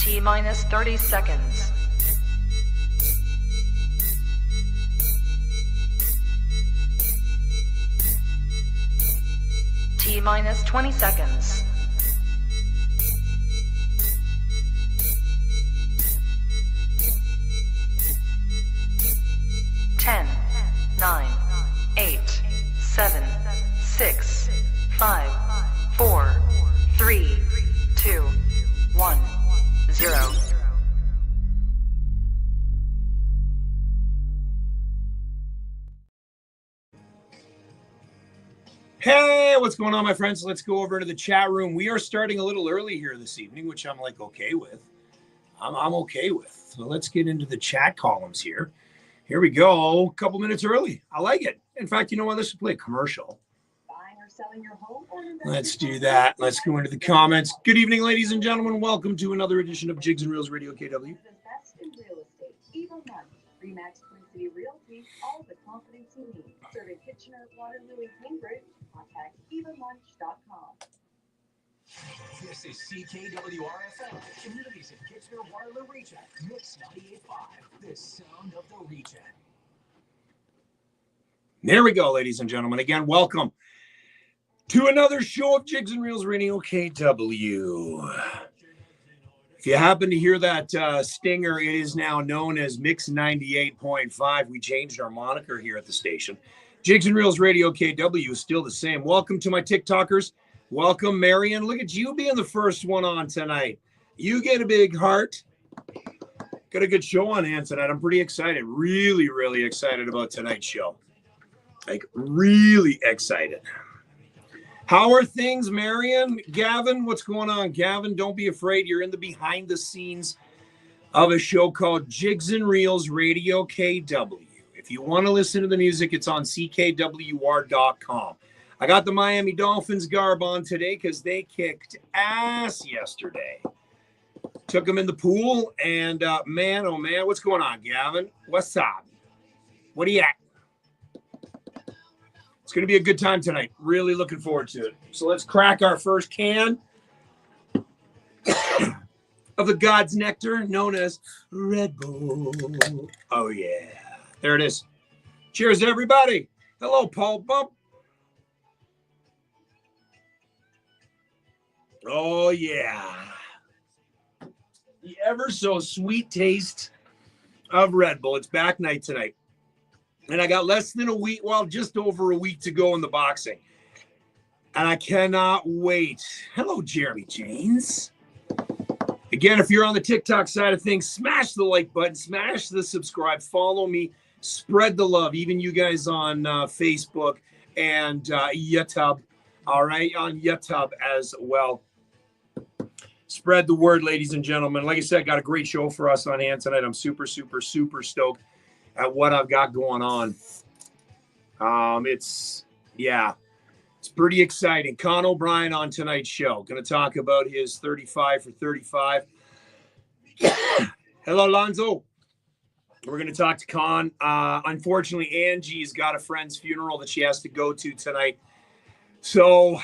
T-minus 30 seconds. T-minus 20 seconds. Ten, 9, 8, 7, 6, 5, 4, 3, 2, 1, 0. Hey, what's going on, my friends? Let's go over to the chat room. We are starting a little early here this evening, which I'm like okay with. I'm okay with. So let's get into the chat columns here. Here we go. A couple minutes early. I like it. In fact, you know what? Let's play a commercial. Buying or selling your home or Let's do that. Let's go into the comments. Good evening, ladies and gentlemen. Welcome to another edition of Jigs Reels Radio KW. The best in real estate. Even one. Remax Twin City Realty. All the confidence you need. Serving Kitchener, Waterloo, and Cambridge. Contact evenlunch.com. This is CKWR-FM, communities in Kitchener, Waterloo region, Mix 98.5, the sound of the region. There we go, ladies and gentlemen. Again, welcome to another show of Jigs and Reels Radio KW. If you happen to hear that stinger, it is now known as Mix 98.5. We changed our moniker here at the station. Jigs and Reels Radio KW is still the same. Welcome to my TikTokers. Welcome, Marion. Look at you being the first one on tonight. You get a big heart. Got a good show on hand tonight. I'm pretty excited. Really, really excited about tonight's show. Like, really excited. How are things, Marion? Gavin, what's going on? Gavin, don't be afraid. You're in the behind the scenes of a show called Jigs and Reels Radio KW. If you want to listen to the music, it's on ckwr.com. I got the Miami Dolphins garb on today because they kicked ass yesterday. Took them in the pool, and man, oh man, what's going on, Gavin? What's up? What are you at? It's going to be a good time tonight. Really looking forward to it. So let's crack our first can of the God's Nectar, known as Red Bull. Oh, yeah. There it is. Cheers, everybody. Hello, Paul Bump. Oh, yeah. The ever so sweet taste of Red Bull. It's back night tonight. And I got less than a week, well, just over a week to go in the boxing. And I cannot wait. Hello, Jeremy James. Again, if you're on the TikTok side of things, smash the like button, smash the subscribe, follow me, spread the love. Even you guys on Facebook and YouTube. All right, on YouTube as well. Spread the word, ladies and gentlemen. Like I said, got a great show for us on hand tonight. I'm super, super, super stoked at what I've got going on. It's pretty exciting. Con O'Brien on tonight's show. Going to talk about his 35 for 35. Hello, Lonzo. We're going to talk to Con. Unfortunately, Angie's got a friend's funeral that she has to go to tonight. So,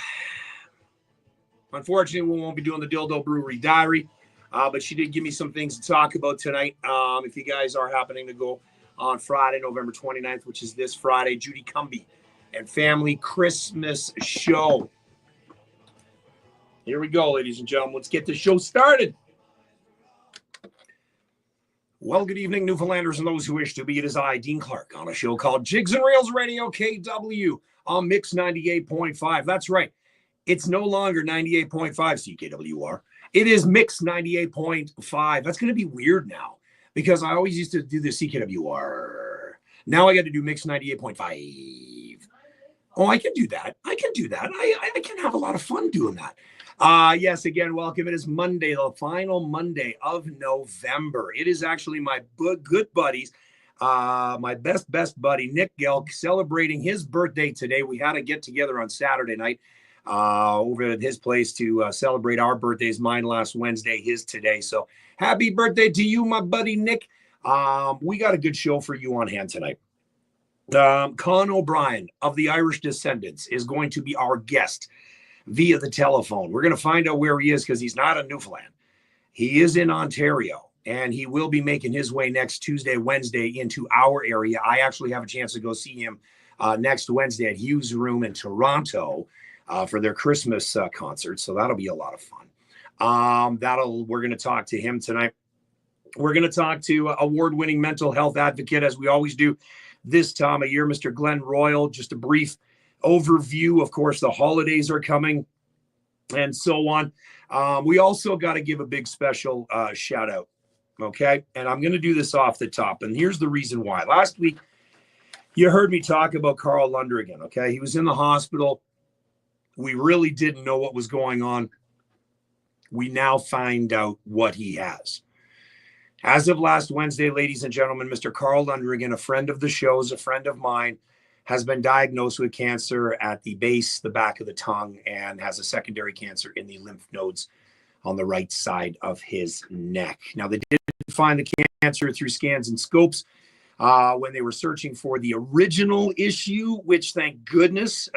unfortunately, we won't be doing the Dildo Brewery Diary, but she did give me some things to talk about tonight. If you guys are happening to go on Friday, November 29th, which is this Friday, Judy Cumby and Family Christmas Show. Here we go, ladies and gentlemen. Let's get the show started. Well, good evening, Newfoundlanders and those who wish to be. It is I, Dean Clark, on a show called Jigs and Reels Radio KW on Mix 98.5. That's right. It's no longer 98.5 CKWR. It is Mix 98.5. That's going to be weird now because I always used to do the CKWR. Now I got to do Mix 98.5. Oh, I can do that. I can have a lot of fun doing that. Yes, again, welcome. It is Monday, the final Monday of November. It is actually my good buddies, my best buddy, Nick Gelk, celebrating his birthday today. We had a get together on Saturday night over at his place to celebrate our birthdays. Mine last Wednesday, his today. So happy birthday to you, my buddy Nick. We got a good show for you on hand tonight. Con O'Brien of the Irish Descendants is going to be our guest via the telephone. We're going to find out where he is because he's not in Newfoundland. He is in Ontario, and he will be making his way next Tuesday, Wednesday into our area. I actually have a chance to go see him next Wednesday at Hughes Room in Toronto for their Christmas concert. So that'll be a lot of fun. We're going to talk to him tonight. We're going to talk to award-winning mental health advocate, as we always do this time of year, Mr. Glenn Royal. Just a brief overview. Of course, the holidays are coming and so on. We also got to give a big special shout out. Okay. And I'm going to do this off the top. And here's the reason why. Last week, you heard me talk about Carl Lundgren. Okay. He was in the hospital. We really didn't know what was going on. We now find out what he has. As of last Wednesday, ladies and gentlemen, Mr. Carl Lundgren, a friend of the show's, a friend of mine, has been diagnosed with cancer at the base, the back of the tongue, and has a secondary cancer in the lymph nodes on the right side of his neck. Now, they did find the cancer through scans and scopes when they were searching for the original issue, which, thank goodness,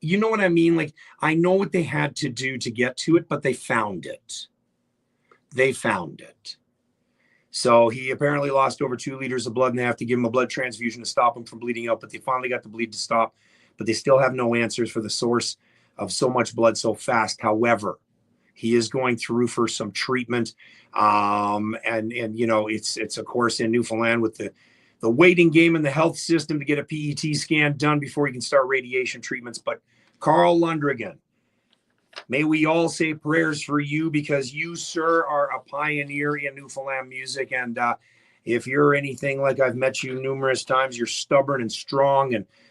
you know what I mean? Like, I know what they had to do to get to it, but they found it. They found it. So he apparently lost over 2 liters of blood, and they have to give him a blood transfusion to stop him from bleeding out. But they finally got the bleed to stop. But they still have no answers for the source of so much blood so fast. However, he is going through for some treatment. And you know, it's of course in Newfoundland with the waiting game in the health system to get a PET scan done before he can start radiation treatments. But Carl Lundgren, may we all say prayers for you, because you, sir, are a pioneer in Newfoundland music. And if you're anything like I've met you numerous times, you're stubborn and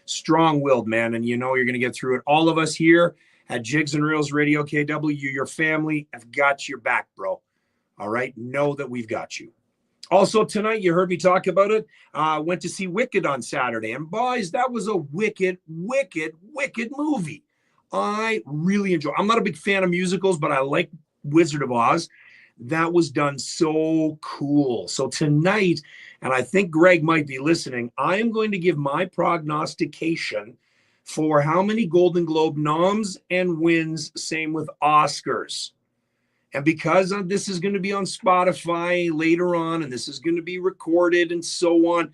strong-willed, man. And you know you're going to get through it. All of us here at Jigs Reels Radio KW, your family, have got your back, bro. All right? Know that we've got you. Also, tonight, you heard me talk about it. Went to see Wicked on Saturday. And boys, that was a wicked movie. I really enjoy. I'm not a big fan of musicals, but I like Wizard of Oz. That was done so cool. So tonight, and I think Greg might be listening, I am going to give my prognostication for how many Golden Globe noms and wins, same with Oscars. And because this is going to be on Spotify later on, and this is going to be recorded and so on,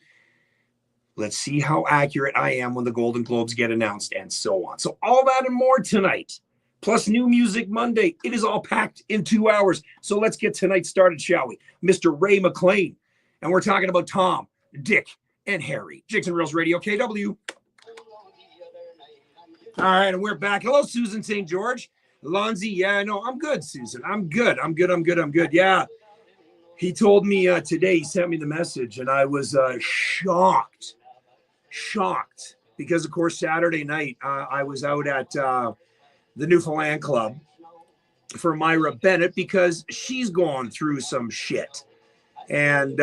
let's see how accurate I am when the Golden Globes get announced and so on. So all that and more tonight, plus New Music Monday. It is all packed in 2 hours. So let's get tonight started, shall we? Mr. Ray McLean. And we're talking about Tom, Dick, and Harry. Jigs Reels Radio KW. All right, and we're back. Hello, Susan St. George. Lonzy, yeah, no, I'm good, Susan. I'm good. Yeah. He told me today, he sent me the message, and I was shocked because, of course, Saturday night I was out at the Newfoundland Club for Myra Bennett because she's going through some shit, and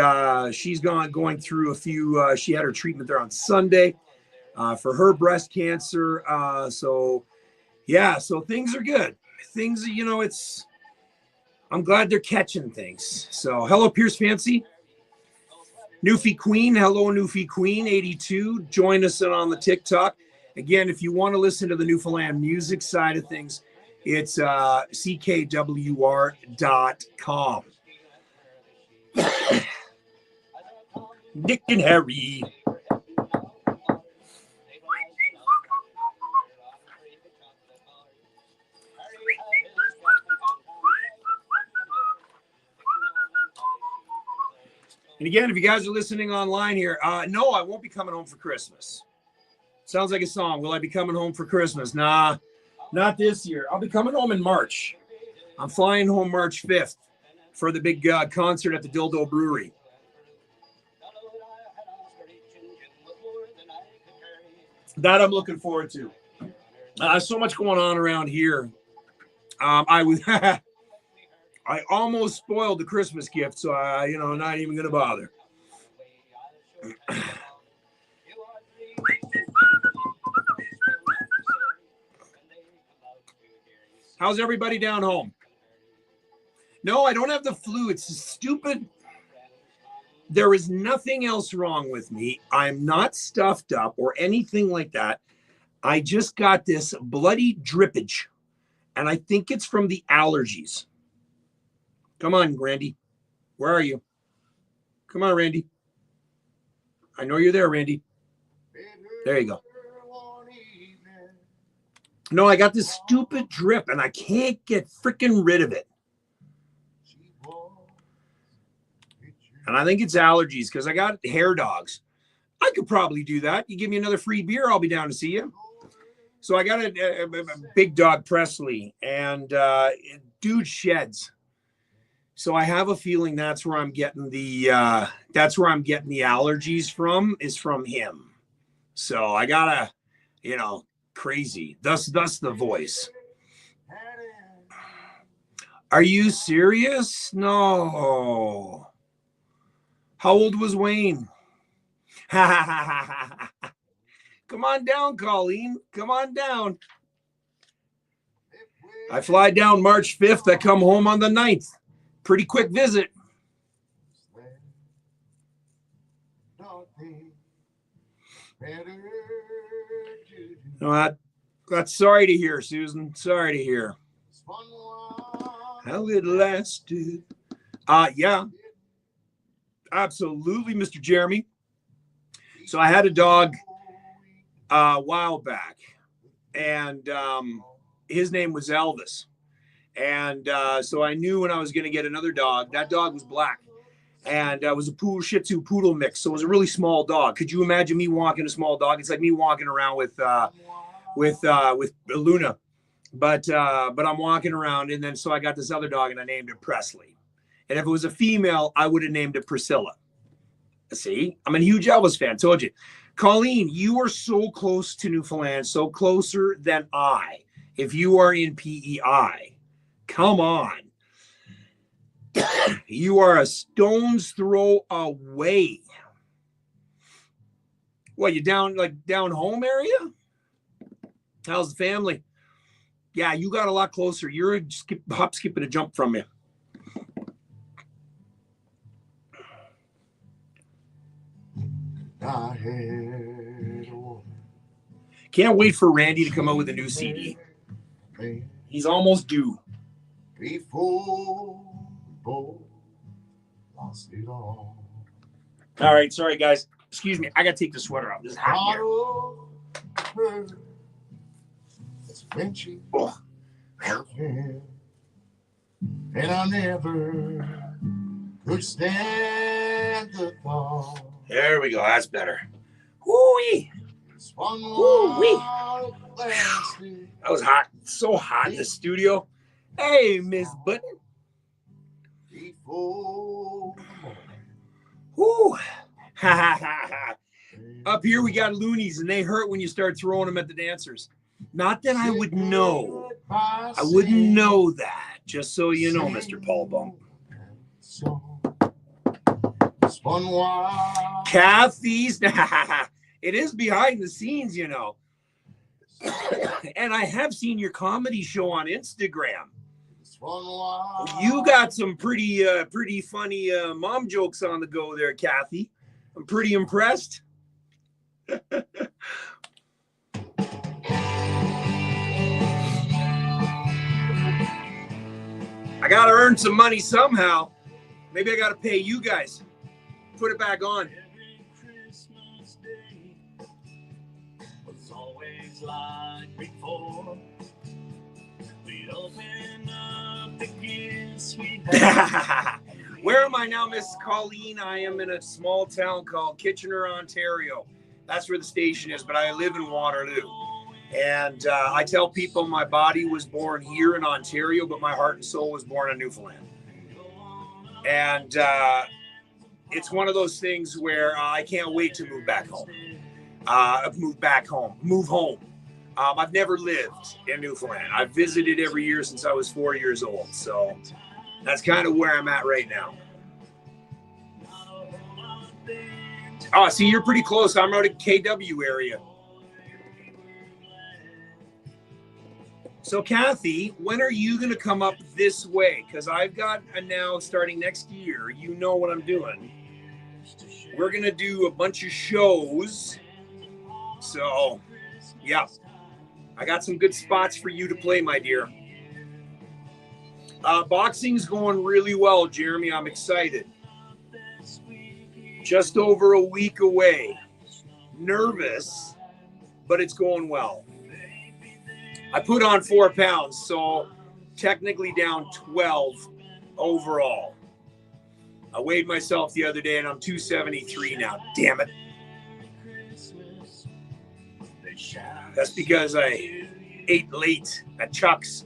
she's going through a few. She had her treatment there on Sunday for her breast cancer. So things are good. Things, you know, I'm glad they're catching things. So hello, Pierce Fancy. Newfie Queen, hello, Newfie Queen 82. Join us on the TikTok. Again, if you want to listen to the Newfoundland music side of things, it's ckwr.com. Dick and Harry. And again, if you guys are listening online here, no, I won't be coming home for Christmas. Sounds like a song. Will I be coming home for Christmas? Nah, not this year. I'll be coming home in March. I'm flying home March 5th for the big concert at the Dildo Brewery. That I'm looking forward to. So much going on around here. I almost spoiled the Christmas gift, so not even going to bother. How's everybody down home? No, I don't have the flu. It's stupid. There is nothing else wrong with me. I'm not stuffed up or anything like that. I just got this bloody drippage, and I think it's from the allergies. Come on, Randy. Where are you? Come on, Randy. I know you're there, Randy. There you go. No, I got this stupid drip and I can't get freaking rid of it. And I think it's allergies because I got hair dogs. I could probably do that. You give me another free beer, I'll be down to see you. So I got a big dog, Presley, and dude sheds. So I have a feeling that's where I'm getting the allergies from, is from him. So I gotta, crazy. Thus the voice. Are you serious? No. How old was Wayne? Come on down, Colleen. Come on down. I fly down March 5th. I come home on the 9th. Pretty quick visit. No, that's sorry to hear, Susan. Sorry to hear. How it lasted. Yeah. Absolutely, Mr. Jeremy. So I had a dog a while back, and his name was Elvis. And so I knew when I was going to get another dog. That dog was black, and it was a Shih Tzu poodle mix. So it was a really small dog. Could you imagine me walking a small dog? It's like me walking around with Luna, but I'm walking around, and then so I got this other dog, and I named it Presley. And if it was a female, I would have named it Priscilla. See, I'm a huge Elvis fan. Told you. Colleen, you are so close to Newfoundland, so closer than I. If you are in PEI, come on. You are a stone's throw away. What, you down home area? How's the family? Yeah, you got a lot closer. You're a hop, skip, and a jump from me. Can't wait for Randy to come out with a new CD. He's almost due. All right, sorry guys. Excuse me. I gotta take the sweater off. This is hot here. Oh. And I never could stand the thought. There we go. That's better. Woo-wee. Woo-wee. That was hot. So hot in the studio. Hey, Miss Button. Woo. Up here we got loonies, and they hurt when you start throwing them at the dancers. Not that I would know. I wouldn't know that. Just so you know, Mr. Paul Bump. Kathy's. It is behind the scenes, And I have seen your comedy show on Instagram. You got some pretty funny mom jokes on the go there, Kathy. I'm pretty impressed. I got to earn some money somehow. Maybe I got to pay you guys. Put it back on. Was always like before. We open up the gifts we have. Where am I now, Miss Colleen? I am in a small town called Kitchener, Ontario. That's where the station is, but I live in Waterloo. And I tell people my body was born here in Ontario, but my heart and soul was born in Newfoundland. And it's one of those things where I can't wait to move back home. Move home. I've never lived in Newfoundland. I've visited every year since I was 4 years old. So that's kind of where I'm at right now. Oh, see, you're pretty close. I'm out in KW area. So, Kathy, when are you going to come up this way? Because I've got now, starting next year, you know what I'm doing. We're going to do a bunch of shows. So, yeah. I got some good spots for you to play, my dear. Boxing's going really well, Jeremy. I'm excited. Just over a week away. Nervous, but it's going well. I put on 4 pounds, so technically down 12 overall. I weighed myself the other day, and I'm 273 now. Damn it. That's because I ate late at Chuck's.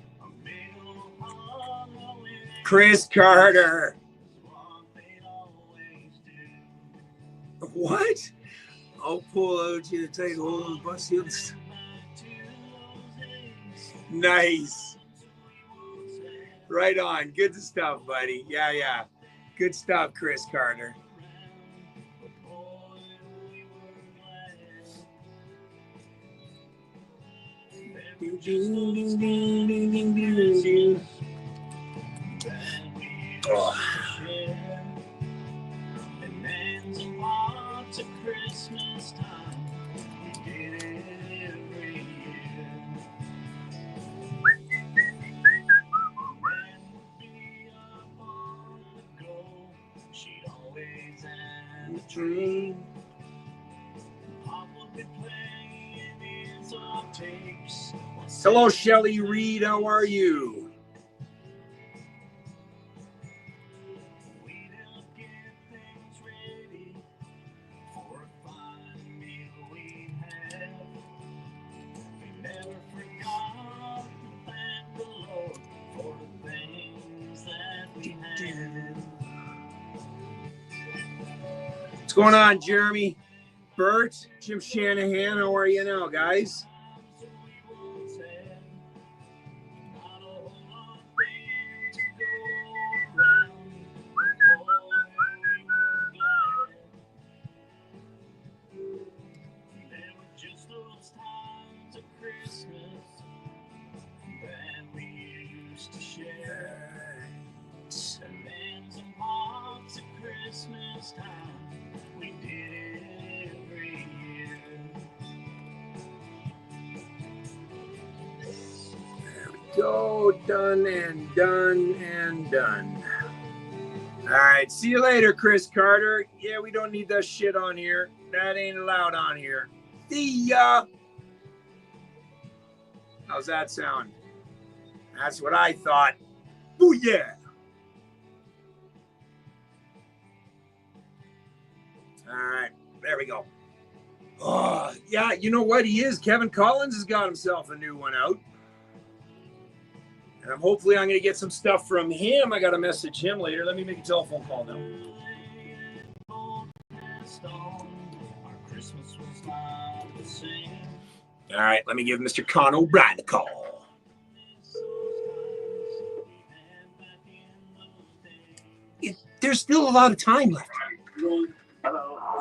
Chris Carter. What? I'll pull out you to take hold of the bus. Nice. Right on. Good stuff, buddy. Yeah. Good stuff, Chris Carter. Oh. Hello, Shelly Reed. How are you? What's going on, Jeremy? Bert, Jim Shanahan, how are you now, guys? Go, done and done and done. All right, see you later, Chris Carter. Yeah, we don't need that shit on here. That ain't allowed on here. See ya. How's that sound? That's what I thought. Ooh, yeah. All right, there we go. Oh, yeah, you know what he is? Kevin Collins has got himself a new one out. And hopefully I'm going to get some stuff from him. I got to message him later. Let me make a telephone call now. All right, let me give Mr. Con O'Brien a call. There's still a lot of time left. Hello.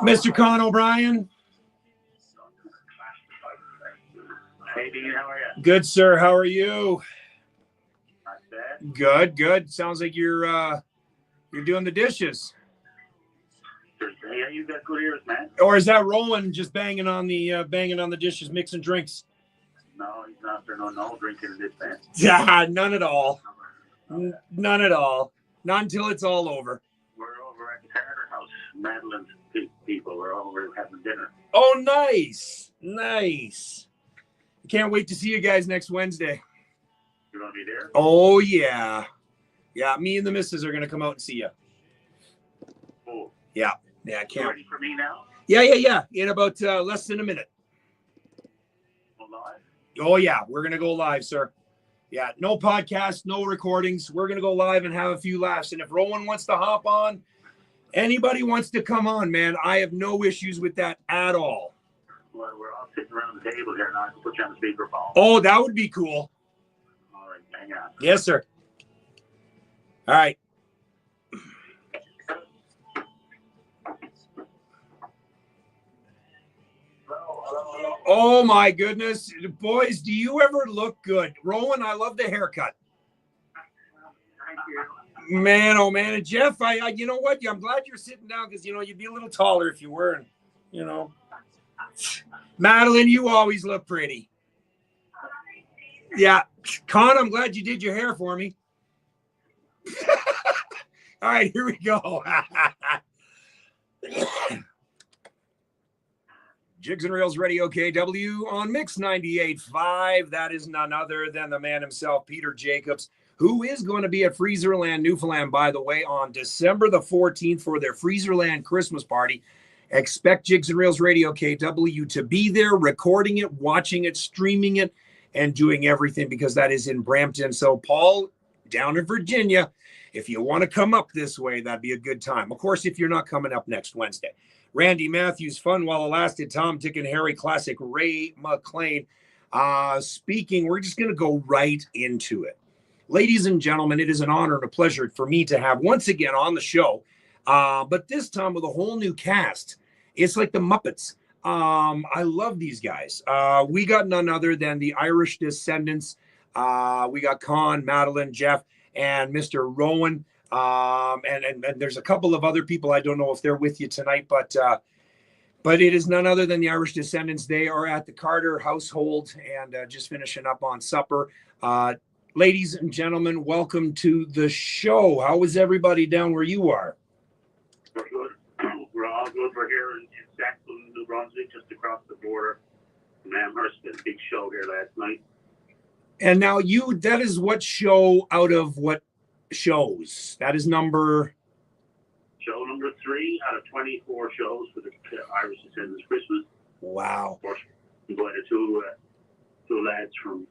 Mr. Con O'Brien. Hey, Dean, how are you? Good, sir. How are you? Not bad. Good. Sounds like you're doing the dishes. Yeah, you got good ears, man. Or is that Rowan just banging on the dishes, mixing drinks? No, he's not. There's no drinking in this band. Yeah, none at all. None at all. Not until it's all over. We're over at the Carter house. Madeline's people. We're over having dinner. Oh, nice. Can't wait to see you guys next Wednesday. You want to be there? Oh, yeah. Yeah, me and the missus are going to come out and see you. Cool. Yeah, I You can't. ready for me now? Yeah. In about less than a minute. Go live? Oh, yeah. We're going to go live, sir. Yeah, no podcast, no recordings. We're going to go live and have a few laughs. And if Rowan wants to hop on, anybody wants to come on, man, I have no issues with that at all. Well, we're all sitting around the table here now. I can put you on the speakerphone. Oh, that would be cool. All right, hang on. Yes, sir. All right. Hello. Oh, my goodness. Boys, do you ever look good? Rowan, I love the haircut. Thank you. Man, oh, man. And Jeff, I you know what? I'm glad you're sitting down because, you'd be a little taller if you were. Madeline, you always look pretty. Yeah. Con, I'm glad you did your hair for me. All right, here we go. Jigs and Reels Radio KW on Mix 98.5. That is none other than the man himself, Peter Jacobs, who is going to be at Freezerland, Newfoundland, by the way, on December the 14th for their Freezerland Christmas party. Expect Jigs and Reels Radio KW to be there, recording it, watching it, streaming it, and doing everything because that is in Brampton. So, Paul, down in Virginia, if you want to come up this way, that'd be a good time. Of course, if you're not coming up next Wednesday. Randy Matthews, Fun While It Lasted, Tom, Dick, and Harry, Classic, Ray McLean. Speaking, we're just going to go right into it. Ladies and gentlemen, it is an honor and a pleasure for me to have once again on the show, but this time with a whole new cast. It's like the Muppets. I love these guys. We got none other than the Irish Descendants. We got Con, Madeline, Jeff, and Mr. Rowan. And there's a couple of other people. I don't know if they're with you tonight, but it is none other than the Irish Descendants. They are at the Carter household and just finishing up on supper. Ladies and gentlemen, welcome to the show. How is everybody down where you are? We're good. We're all good. We're here in Saxon, New Brunswick, just across the border from Amherst. Did a big show here last night. And now that is what show out of what shows? That is number 3 out of 24 shows for the Irish Descendants Christmas. Wow. Of course, we invited two lads from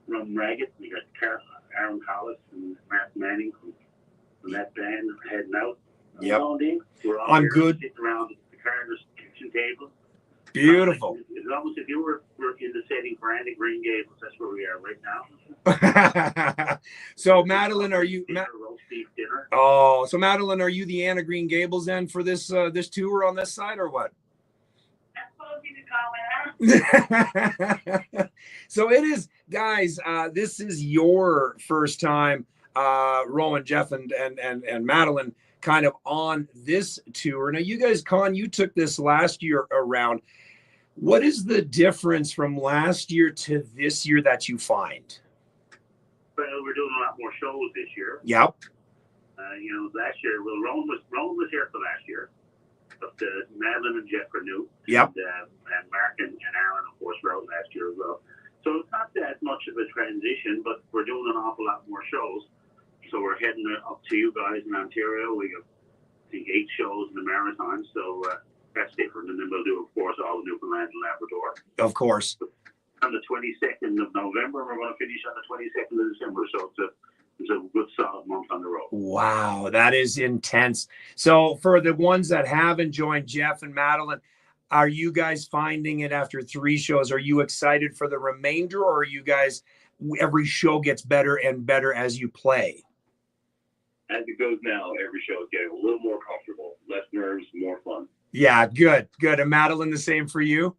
Raggett. We got Aaron Collis and Mark Manning from that band heading out. Yep. We're all I'm here good. sitting around the Carter's kitchen table. Beautiful. It's almost if you were in the setting for Andy Green Gables, that's where we are right now. So Madeline, are you? Roast beef dinner. Oh, so Madeline, are you the Anna Green Gables then for this this tour on this side or what? So it is, guys. This is your first time, Rowan, Jeff, and Madeline, kind of on this tour. Now, you guys, Con, you took this last year around. What is the difference from last year to this year that you find? Well, we're doing a lot more shows this year. Yep. Last year, Rowan was here for last year, but Madeline and Jeff are new. Yep. And Mark and Aaron, of course, were out last year as well. So it's not that much of a transition, but we're doing an awful lot more shows. So we're heading up to you guys in Ontario. We have, I think, 8 shows in the marathon. So that's different. And then we'll do, of course, all of Newfoundland and Labrador. Of course. On the 22nd of November, we're going to finish on the 22nd of December. So it's a good solid month on the road. Wow, that is intense. So for the ones that haven't joined Jeff and Madeline, are you guys finding it after 3 shows? Are you excited for the remainder, or are you guys, every show gets better and better as you play? As it goes now, every show is getting a little more comfortable, less nerves, more fun. Yeah, good. And Madeline, the same for you?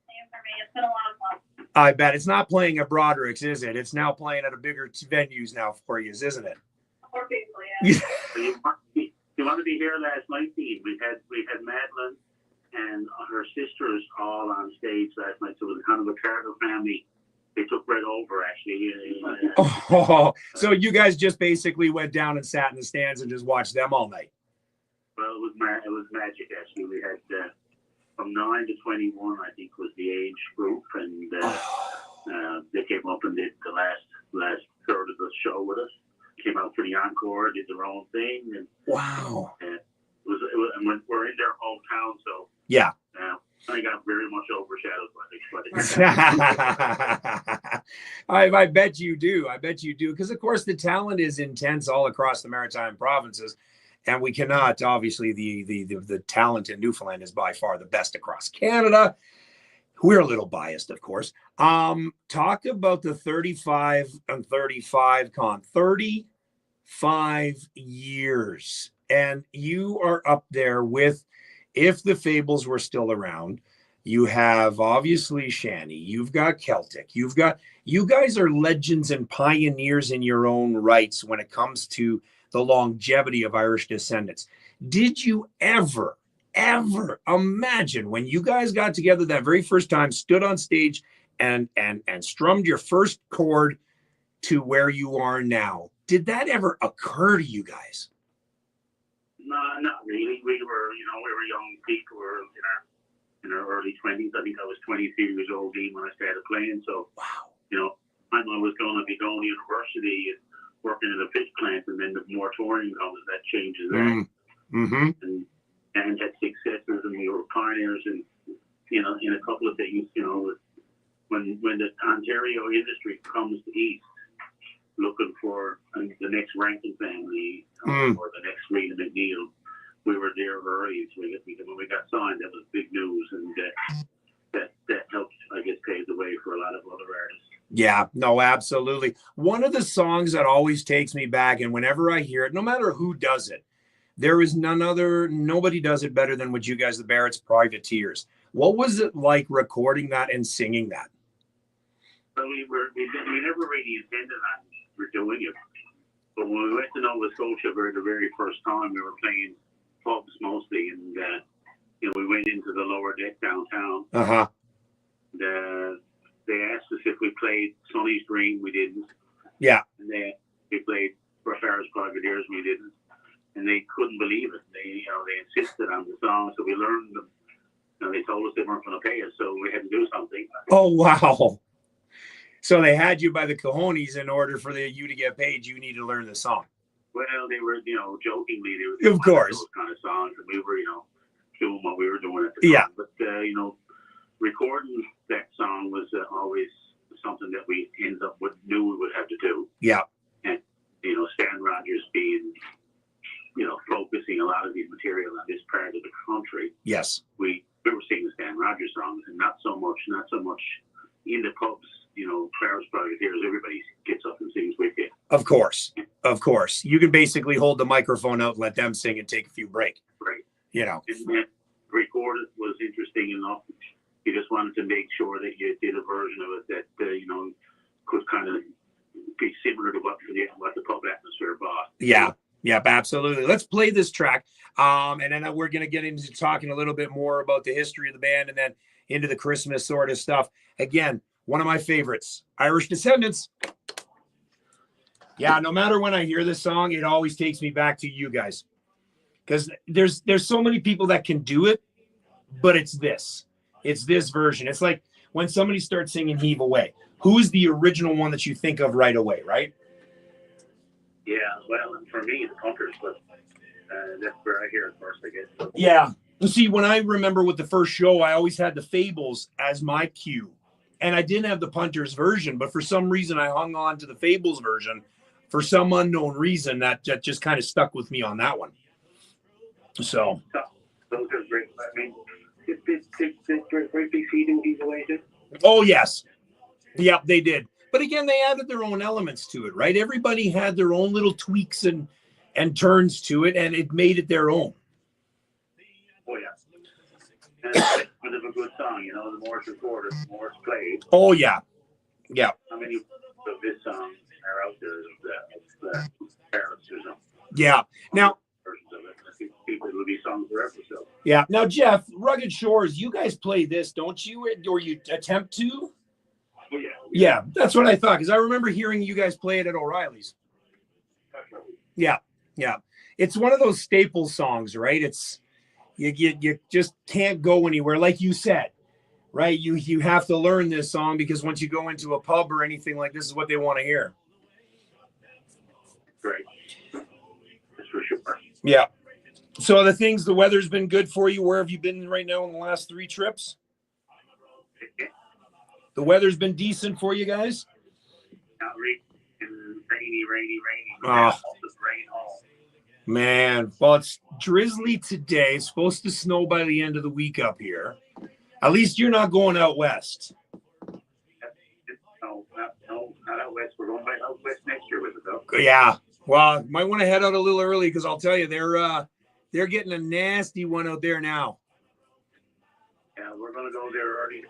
Same for me. It's been a lot of fun. I bet. It's not playing at Broderick's, is it? It's now playing at a bigger venues now for you, isn't it? More people, yeah. So you want to be here last night, Dean? We had Madeline and her sisters all on stage last night. So it was kind of a Carter family. They took right over, actually. Oh, so you guys just basically went down and sat in the stands and just watched them all night? Well, it was magic, actually. We had from 9 to 21, I think, was the age group, and they came up and did the last third of the show with us. Came out for the encore, did their own thing, and wow, it was and we're in their hometown, so yeah. I got very much overshadowed by it. I bet you do. Because, of course, the talent is intense all across the Maritime provinces. And we cannot, obviously, the talent in Newfoundland is by far the best across Canada. We're a little biased, of course. Talk about the 35 and 35 Con. 35 years. And you are up there with, if the Fables were still around, you have obviously Shanny, you've got Celtic, you guys are legends and pioneers in your own rights when it comes to the longevity of Irish Descendants. Did you ever imagine when you guys got together that very first time, stood on stage and strummed your first chord to where you are now, Did that ever occur to you guys? No, not really. We were young people. We were in our early 20s. I think I was 23 years old when I started playing. So, Wow. I was going to be going to university and working in a fish plant, and then the moratorium comes, that changes that. Mm-hmm. And had successes, and we were pioneers in a couple of things. When the Ontario industry comes east, looking for the next Rankin family or the next Rita McNeil, we were there early. So when we got signed, that was big news, and that helped, I guess, pave the way for a lot of other artists. Yeah, no, absolutely. One of the songs that always takes me back, and whenever I hear it, no matter who does it, there is nobody does it better than what you guys, the Barrett's Privateers. What was it like recording that and singing that? So we never really intended on doing it. But when we went to Nova Scotia for the very first time, we were playing pubs mostly, and we went into the lower deck downtown. Uh-huh. They asked us if we played Sonny's Dream, we didn't. Yeah. And we played Barrett's Privateers, we didn't. And they couldn't believe it. They insisted on the song, so we learned them. They told us they weren't going to pay us, so we had to do something. Oh, wow. So they had you by the cojones. In order for you to get paid, you need to learn the song. Well, they were, jokingly, they were of course those kind of songs, and we were, doing what we were doing at the time. Yeah. But recording that song was always something that we knew we would have to do. Yeah. And Stan Rogers being, focusing a lot of these material on this part of the country. Yes. We were singing Stan Rogers songs, and not so much in the pubs. Barrett's Privateers, everybody gets up and sings with you. Of course. You can basically hold the microphone out and let them sing and take a few breaks. Right. And then record it was interesting enough. You just wanted to make sure that you did a version of it that could kind of be similar to what the pub atmosphere brought. Yeah. Yep, absolutely. Let's play this track. And then we're going to get into talking a little bit more about the history of the band and then into the Christmas sort of stuff. Again, one of my favorites, Irish Descendants. Yeah, no matter when I hear this song, it always takes me back to you guys. Because there's so many people that can do it, but it's this version. It's like when somebody starts singing Heave Away. Who's the original one that you think of right away, right? Yeah, well, for me, the Punkers, but that's where I hear it first, I guess. Yeah. See, when I remember with the first show, I always had the Fables as my cue. And I didn't have the Punters version, but for some reason I hung on to the Fables version. For some unknown reason, that just kind of stuck with me on that one. So. Those are great. I mean, did Great Big Sea do Heave Away too? Oh, yes. Yep, they did. But again, they added their own elements to it, right? Everybody had their own little tweaks and turns to it, and it made it their own. Oh, yeah. And it's a bit of a good song, the more it's recorded, the more it's played. Oh, yeah. Yeah. How many of this song are out there of Barrett's or something? Yeah. Now, versions of it. I think people will be songs forever, so. Yeah. Now, Jeff, Rugged Shores, you guys play this, don't you? Or you attempt to? Oh, yeah. Yeah, that's what I thought, because I remember hearing you guys play it at O'Reilly's. Yeah. It's one of those staple songs, right? It's you just can't go anywhere, like you said, right? You have to learn this song because once you go into a pub or anything like this is what they want to hear. Great. That's for sure. Yeah. So the weather's been good for you. Where have you been right now in the last 3 trips? The weather's been decent for you guys? Not rainy. Oh. Rain all. Man, well, it's drizzly today. It's supposed to snow by the end of the week up here. At least you're not going out west. No, not out west. We're going out west next year with it, though. Yeah. Well, might want to head out a little early because I'll tell you, they're getting a nasty one out there now. Yeah, we're going to go there early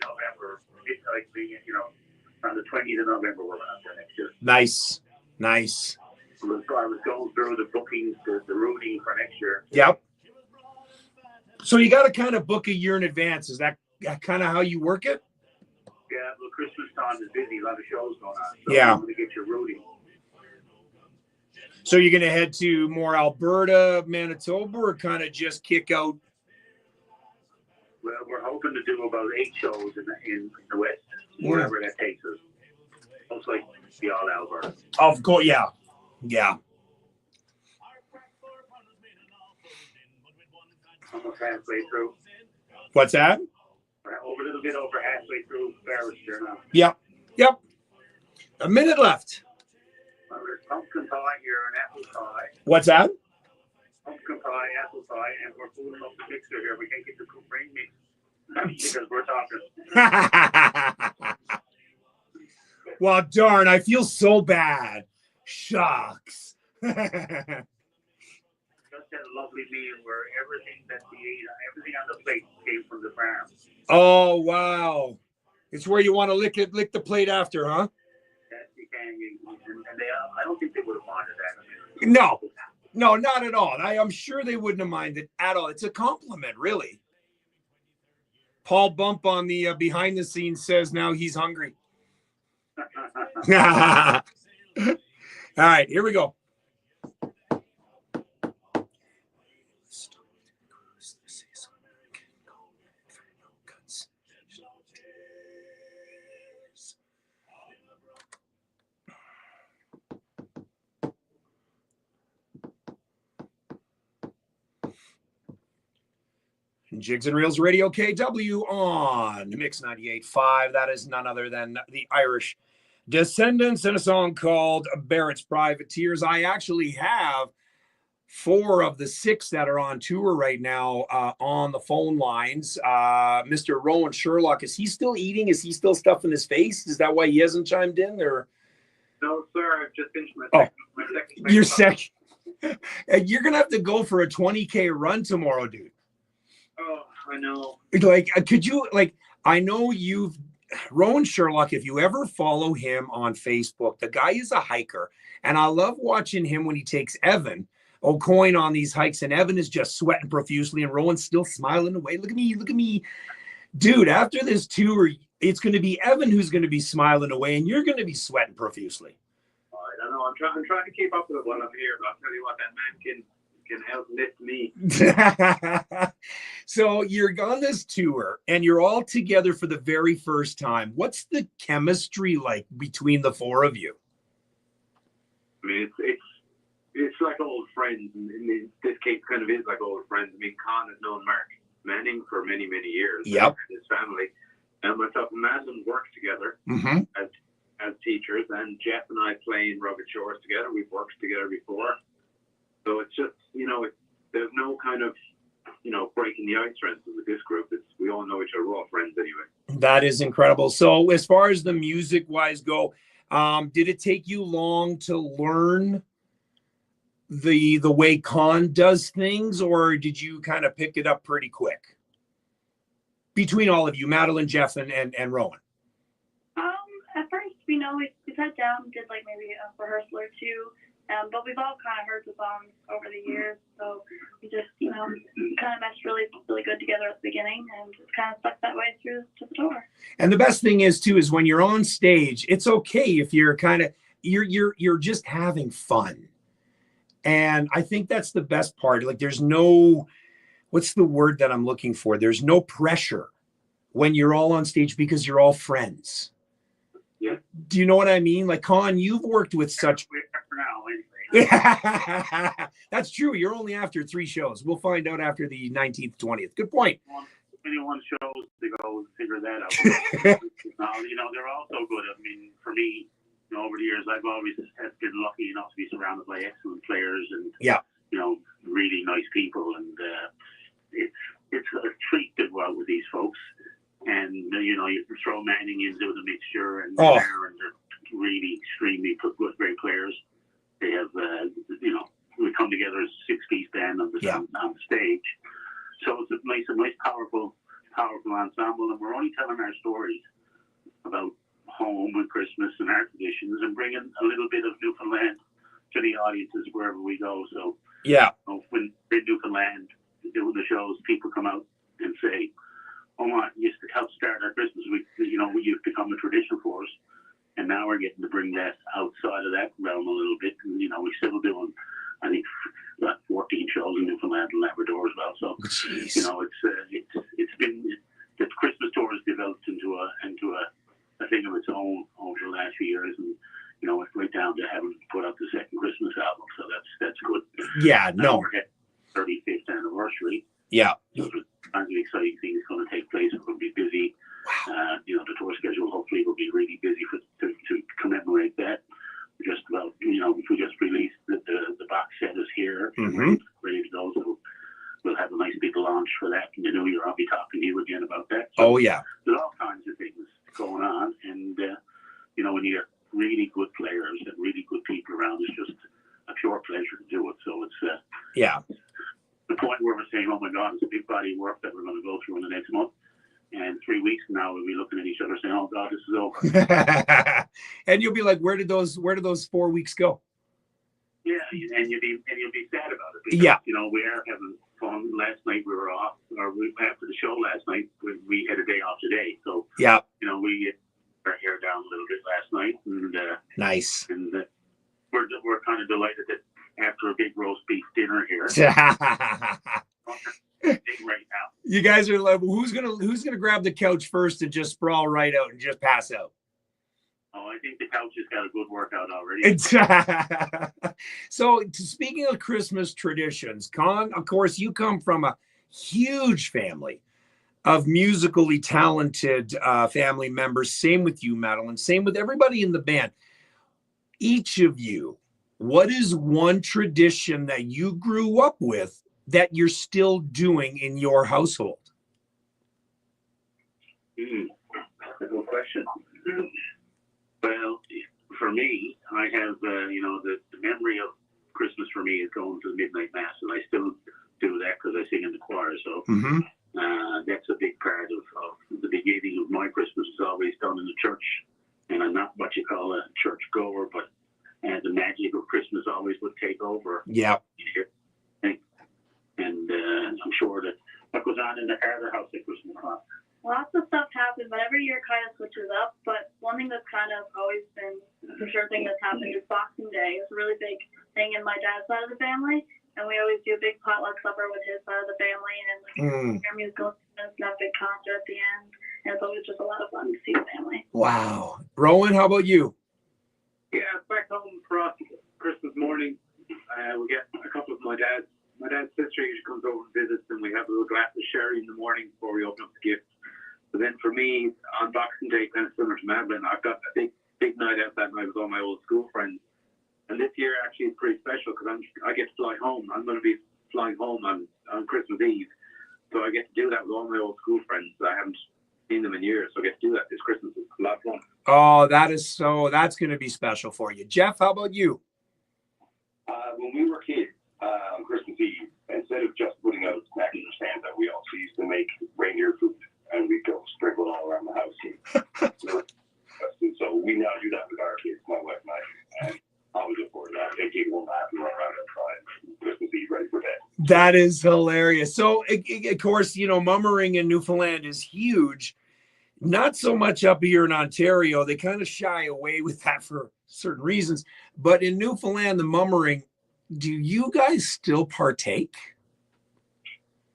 November. Like on the 20th of November, we're out there next year. Nice. I was going through the bookings, the routing for next year. Yep. So you got to kind of book a year in advance. Is that kind of how you work it? Yeah, well, Christmas time is busy. A lot of shows going on. So Yeah. you want to get your routing. So you're going to head to more Alberta, Manitoba, or kind of just kick out? Well, we're hoping to do about 8 shows in the West, wherever that takes us. Most likely be all Alberta. Of course, yeah. Yeah. Almost halfway through. What's that? We're over a little bit over halfway through Barrister now. Yep. A minute left. Well, there's pumpkin pie here and apple pie. What's that? Pumpkin pie, apple pie, and we're fooling up the mixer here. We can't get the brain mix because we're talking. Well, darn, I feel so bad. Shucks. Just had a lovely meal where everything that we ate, everything on the plate came from the farm. Oh, wow. It's where you want to lick the plate after, huh? Yes, you can. And they, I don't think they would have wanted that. No, not at all. I'm sure they wouldn't have minded at all. It's a compliment, really. Paul Bump on the behind the scenes says now he's hungry. All right, here we go. Jigs and Reels Radio KW on Mix 98.5. That is none other than the Irish Descendants and a song called Barrett's Privateers. I actually have 4 of the 6 that are on tour right now on the phone lines. Mr. Rowan Sherlock, is he still eating? Is he still stuffing his face? Is that why he hasn't chimed in? Or No, sir. I've just finished my second. You're second. You're going to have to go for a 20K run tomorrow, dude. Oh, I know. Like, could you, like, I know you've, Rowan Sherlock, if you ever follow him on Facebook, the guy is a hiker. And I love watching him when he takes Evan O'Coin on these hikes. And Evan is just sweating profusely and Rowan's still smiling away. Look at me. Dude, after this tour, it's going to be Evan who's going to be smiling away and you're going to be sweating profusely. I don't know. I'm trying to keep up with it while I'm here, but I'll tell you what, that man can help lift me. So you're on this tour and you're all together for the very first time. What's the chemistry like between the 4 of you? I mean, it's like old friends. In this case, kind of is like old friends. I mean, Con has known Mark Manning for many, many years. Yep. And his family. And myself and Madeleine worked together as teachers. And Jeff and I play in Rugged Shores together. We've worked together before. So it's just, there's no kind of, breaking the ice, for instance, with this group. We all know each other. We're all friends anyway. That is incredible. So as far as the music-wise go, did it take you long to learn the way Con does things, or did you kind of pick it up pretty quick? Between all of you, Madeleine, Jeff, and Rowan. At first, we sat down, did like maybe a rehearsal or 2. But we've all kind of heard the songs over the years, so we just, kind of meshed really, really good together at the beginning, and just kind of stuck that way through to the tour. And the best thing is too is when you're on stage, it's okay if you're kind of you're just having fun, and I think that's the best part. Like, there's no, what's the word that I'm looking for? There's no pressure when you're all on stage because you're all friends. Yeah. Do you know what I mean? Like, Con, you've worked with such. That's true. You're only after 3 shows. We'll find out after the 19th, 20th. Good point. 21 shows to go figure that out. They're all so good. I mean, for me, over the years, I've always been lucky enough to be surrounded by excellent players and really nice people. And it's a treat to go out with these folks. And you can throw Manning into the mixture, and they're really extremely good, great players. They have, we come together as a 6-piece band on the stage. So it's a nice, powerful ensemble, and we're only telling our stories about home and Christmas and our traditions, and bringing a little bit of Newfoundland to the audiences wherever we go. So when we're in Newfoundland doing the shows, people come out and say, "Oh, I used to help start our Christmas week. We used to become a tradition for us." And now we're getting to bring that outside of that realm a little bit. And, you know, we're still doing, I think, about 14 shows in Newfoundland and Labrador as well. So, Jeez. you know, it's been, the Christmas tour has developed into a thing of its own over the last few years. And, you know, it's right down to having put out the second Christmas album. So that's good. Yeah, Now no. we're at 35th anniversary. Yeah. So there's tons of exciting things going to take place. We're going to be busy. You know, the tour schedule hopefully will be really busy to commemorate that. We're just about, you know, we just released the box set is here, ready to go. So we'll have a nice big launch for that in the new year. I'll be talking to you again about that. So Oh, yeah. there's all kinds of things going on, and you know, when you have really good players and really good people around, it's just a pure pleasure to do it. So it's Yeah. the point where we're saying, oh my God, it's a big body of work that we're going to go through in the next month. And 3 weeks from now, we'll be looking at each other saying, oh God, this is over. And you'll be like, where did those 4 weeks go? Yeah, and you'll be sad about it. Because, Yeah. you know, we are having fun. Last night we were off, or after the show last night, we had a day off today. So, Yeah. you know, we get our hair down a little bit last night. And Nice. and we're kind of delighted that after a big roast beef dinner here, right now. You guys are like, who's gonna grab the couch first and just sprawl right out and just pass out? Oh, I think the couch has got a good workout already. So, speaking of Christmas traditions, Con, of course, you come from a huge family of musically talented family members. Same with you, Madeline. Same with everybody in the band. Each of you, what is one tradition that you grew up with that you're still doing in your household? That's a good question. Well, for me, I have, you know, the memory of Christmas for me is going to the midnight mass, and I still do that because I sing in the choir. So that's a big part of the beginning of my Christmas is always done in the church. And I'm not what you call a church goer, but the magic of Christmas always would take over. Yeah. And I'm sure that what goes on in the Harder house at Christmas time. Lots of stuff happens, but every year kind of switches up. But one thing that's kind of always been a for sure thing that's happened is Boxing Day. It's a really big thing in my dad's side of the family, and we always do a big potluck supper with his side of the family, and like our musical instruments and a big concert at the end. And it's always just a lot of fun to see the family. Wow. Rowan, how about you? Yeah, back home for us, Christmas morning, we get a couple of my dad's sister usually comes over and visits, and we have a little glass of sherry in the morning before we open up the gifts. But then for me, on Boxing Day, kind of similar to Madeline, I've got a big night out that night with all my old school friends. And this year actually is pretty special because I get to fly home. I'm going to be flying home on Christmas Eve. So I get to do that with all my old school friends. I haven't seen them in years, so I get to do that this Christmas. It's a lot of fun. Oh, that's going to be special for you. Jeff, how about you? When we were kids, on Christmas Eve, instead of just putting out snacks or Santa, we also used to make reindeer food, and we'd go sprinkle all around the house. So we now do that with our kids, my wife and I, and I always look forward to that. They take one lap and run around and try Christmas Eve ready for bed. That is hilarious. So, of course, you know, mummering in Newfoundland is huge. Not so much up here in Ontario. They kind of shy away with that for certain reasons. But in Newfoundland, the mummering, do you guys still partake?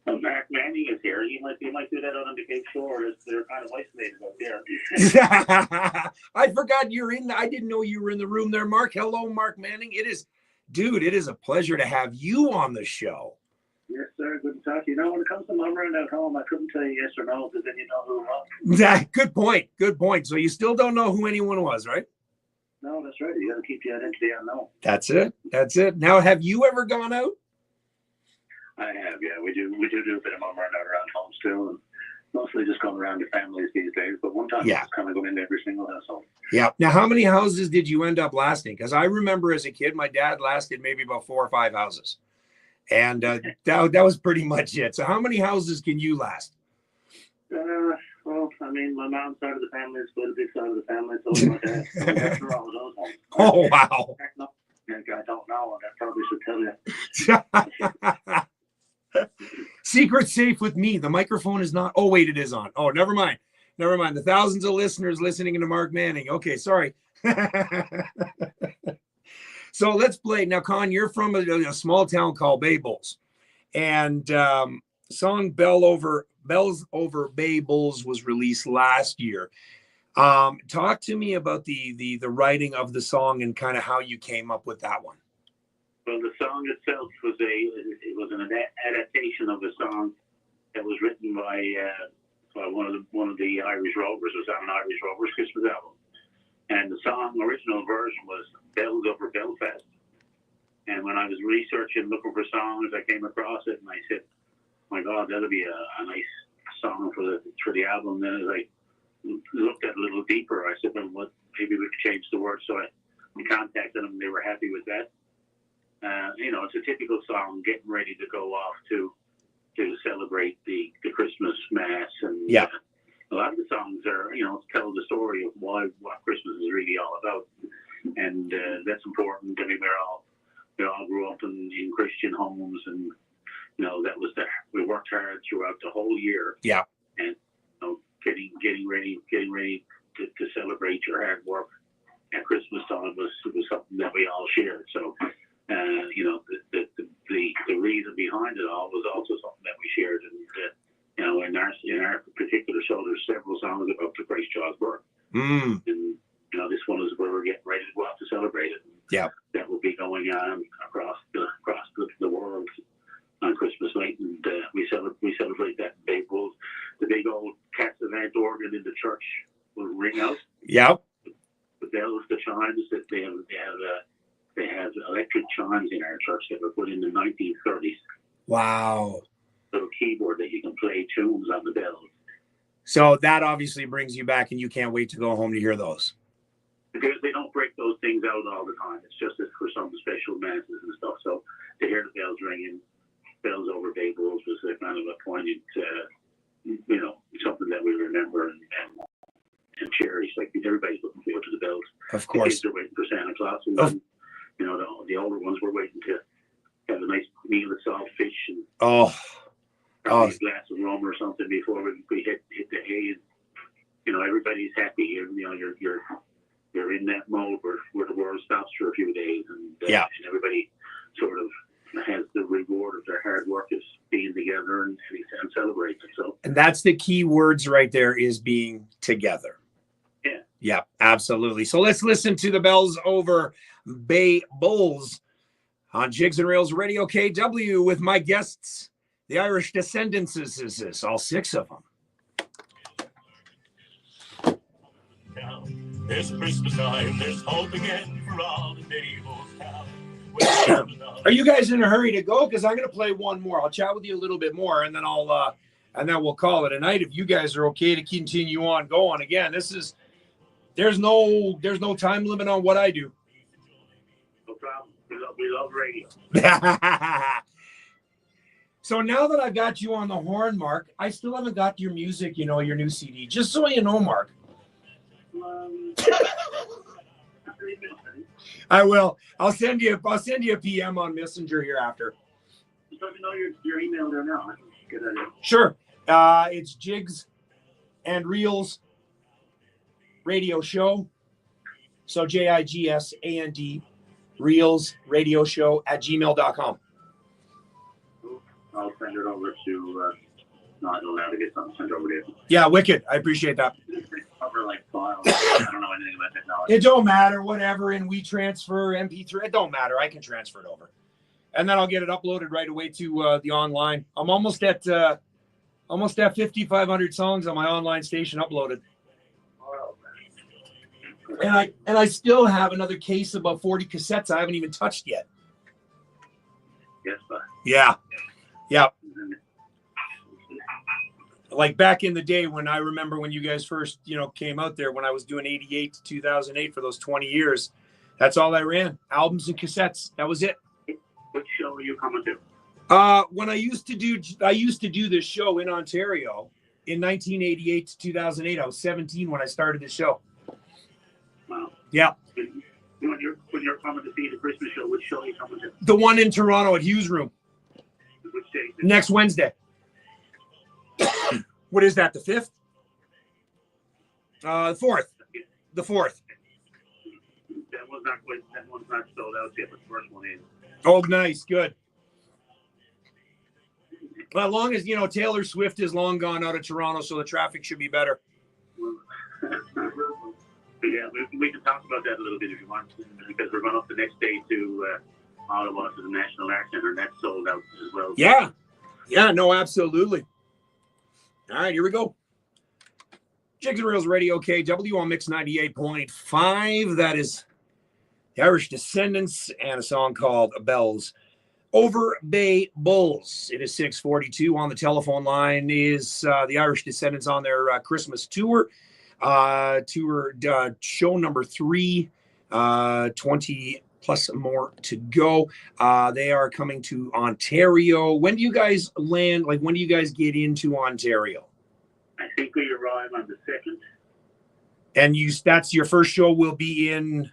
Mark Manning is here. He might do that on the big shore. They're kind of isolated out there. I forgot you're in. I didn't know you were in the room there, Mark. Hello, Mark Manning. It is a pleasure to have you on the show. Yes, sir. Good to talk to you. When it comes to mummering at home, I couldn't tell you yes or no because then you know who it was. Good point. Good point. So you still don't know who anyone was, right? No, that's right. You got to keep your identity unknown. That's it. Now, have you ever gone out? I have, yeah. We do a bit of mummering out around home still, and mostly just going around to families these days. But one time, it's kind of going into every single household. Yeah. Now, how many houses did you end up lasting? Because I remember as a kid, my dad lasted maybe about 4 or 5 houses, and that was pretty much it. So, how many houses can you last? Well, I mean, my mom's side of the family is quite a big side of the family, so my dad. So after all of those ones. Oh wow! I don't know. I probably should tell you. Secret safe with me. The microphone is not. Oh wait, it is on. Oh, never mind. The thousands of listeners listening to Mark Manning. Okay, sorry. So let's play now. Con, you're from a small town called Bay Bulls, and song Bells Over Bay Bulls was released last year. Talk to me about the writing of the song and kind of how you came up with that one. Well, the song itself was an adaptation of a song that was written by one of the Irish Rovers. It was on an Irish Rovers Christmas album, and the original version was Bells Over Belfast. And when I was researching, looking for songs, I came across it, and I said, "My God, that'll be a nice song for the album." Then as I looked at it a little deeper, I said, "Well, maybe we could change the words." So I contacted them. They were happy with that. It's a typical song getting ready to go off to celebrate the Christmas mass, and yeah, a lot of the songs are tell the story of what Christmas is really all about, and that's important. I mean, we all grew up in Christian homes, and that was we worked hard throughout the whole year. Yeah, and getting ready to celebrate your hard work at Christmas time was something that we all shared. So. The reason behind it all was also something that we shared, and in our particular show, there's several songs about the Christ Child's birth, and this one is where we're getting ready to go out to celebrate it. Yeah, that will be going on across the world on Christmas night, and we celebrate that in Bay Bulls. The big old Cats Event organ in the church will ring out. Yeah, the bells, the chimes that they have electric chimes in our church that were put in the 1930s. Wow. Little keyboard that you can play tunes on the bells. So that obviously brings you back, and you can't wait to go home to hear those. Because they don't break those things out all the time. It's just for some special masses and stuff. So to hear the bells ringing, Bells Over Bay Bulls was a kind of a poignant, something that we remember and cherish. Like everybody's looking forward to the bells. Of course. The kids are waiting for Santa Claus, and the older ones were waiting to have a nice meal of salt fish and a glass of rum or something before we hit the hay. And everybody's happy. You're in that mode where the world stops for a few days, and everybody sort of has the reward of their hard work is being together and celebrating. So, and that's the key words right there, is being together. Yeah. Yeah, absolutely. So let's listen to the Bells Over Bay Bulls on Jigs and Reels Radio KW with my guests, the Irish descendants, all six of them. This Christmas time, there's hope again for all the neighbors town. Are you guys in a hurry to go? Because I'm going to play one more. I'll chat with you a little bit more, and then we'll call it a night. If you guys are okay to continue on going. Again, there's no time limit on what I do. No problem. We love radio. So now that I've got you on the horn, Mark, I still haven't got your music, your new CD. Just so you know, Mark. I will. I'll send you a PM on Messenger here after. Just let me know your email there now. Good idea. Sure. It's Jigs and Reels Radio Show. So JIGSAND Reels Radio Show @gmail.com. I'll send it over to. No, I don't have to get something sent over to you. Yeah, wicked. I appreciate that. Cover like files. I don't know anything about technology. It don't matter, whatever, and we transfer MP3. It don't matter. I can transfer it over, and then I'll get it uploaded right away to the online. I'm almost at 5,500 songs on my online station uploaded, and I still have another case of about 40 cassettes I haven't even touched yet. Yes, but yeah. Like back in the day when I remember when you guys first, came out there, when I was doing 88 to 2008 for those 20 years, that's all I ran. Albums and cassettes. That was it. What show are you coming to? When I used to do this show in Ontario in 1988 to 2008. I was 17 when I started the show. Wow. Yeah. When you're coming to see the Christmas show, which show are you coming to? The one in Toronto at Hughes Room. Which day? Next Wednesday. What is that, the 5th? The 4th. The 4th. one's not sold out yet, but the first one is. Oh, nice, good. Well, as long as Taylor Swift is long gone out of Toronto, so the traffic should be better. Yeah, we can talk about that a little bit if you want, because we're going up the next day to Ottawa to the National Art Centre, and that's sold out as well. Yeah, no, absolutely. All right, here we go. Jigs Reels Radio KW on Mix 98.5. That is the Irish Descendants and a song called Bells Over Bay Bulls. It is 6:42. On the telephone line is the Irish Descendants on their Christmas tour. Show number 3, 20 plus more to go. They are coming to Ontario. When do you guys land? Like, when do you guys get into Ontario? I think we arrive on the 2nd. And that's your first show will be in?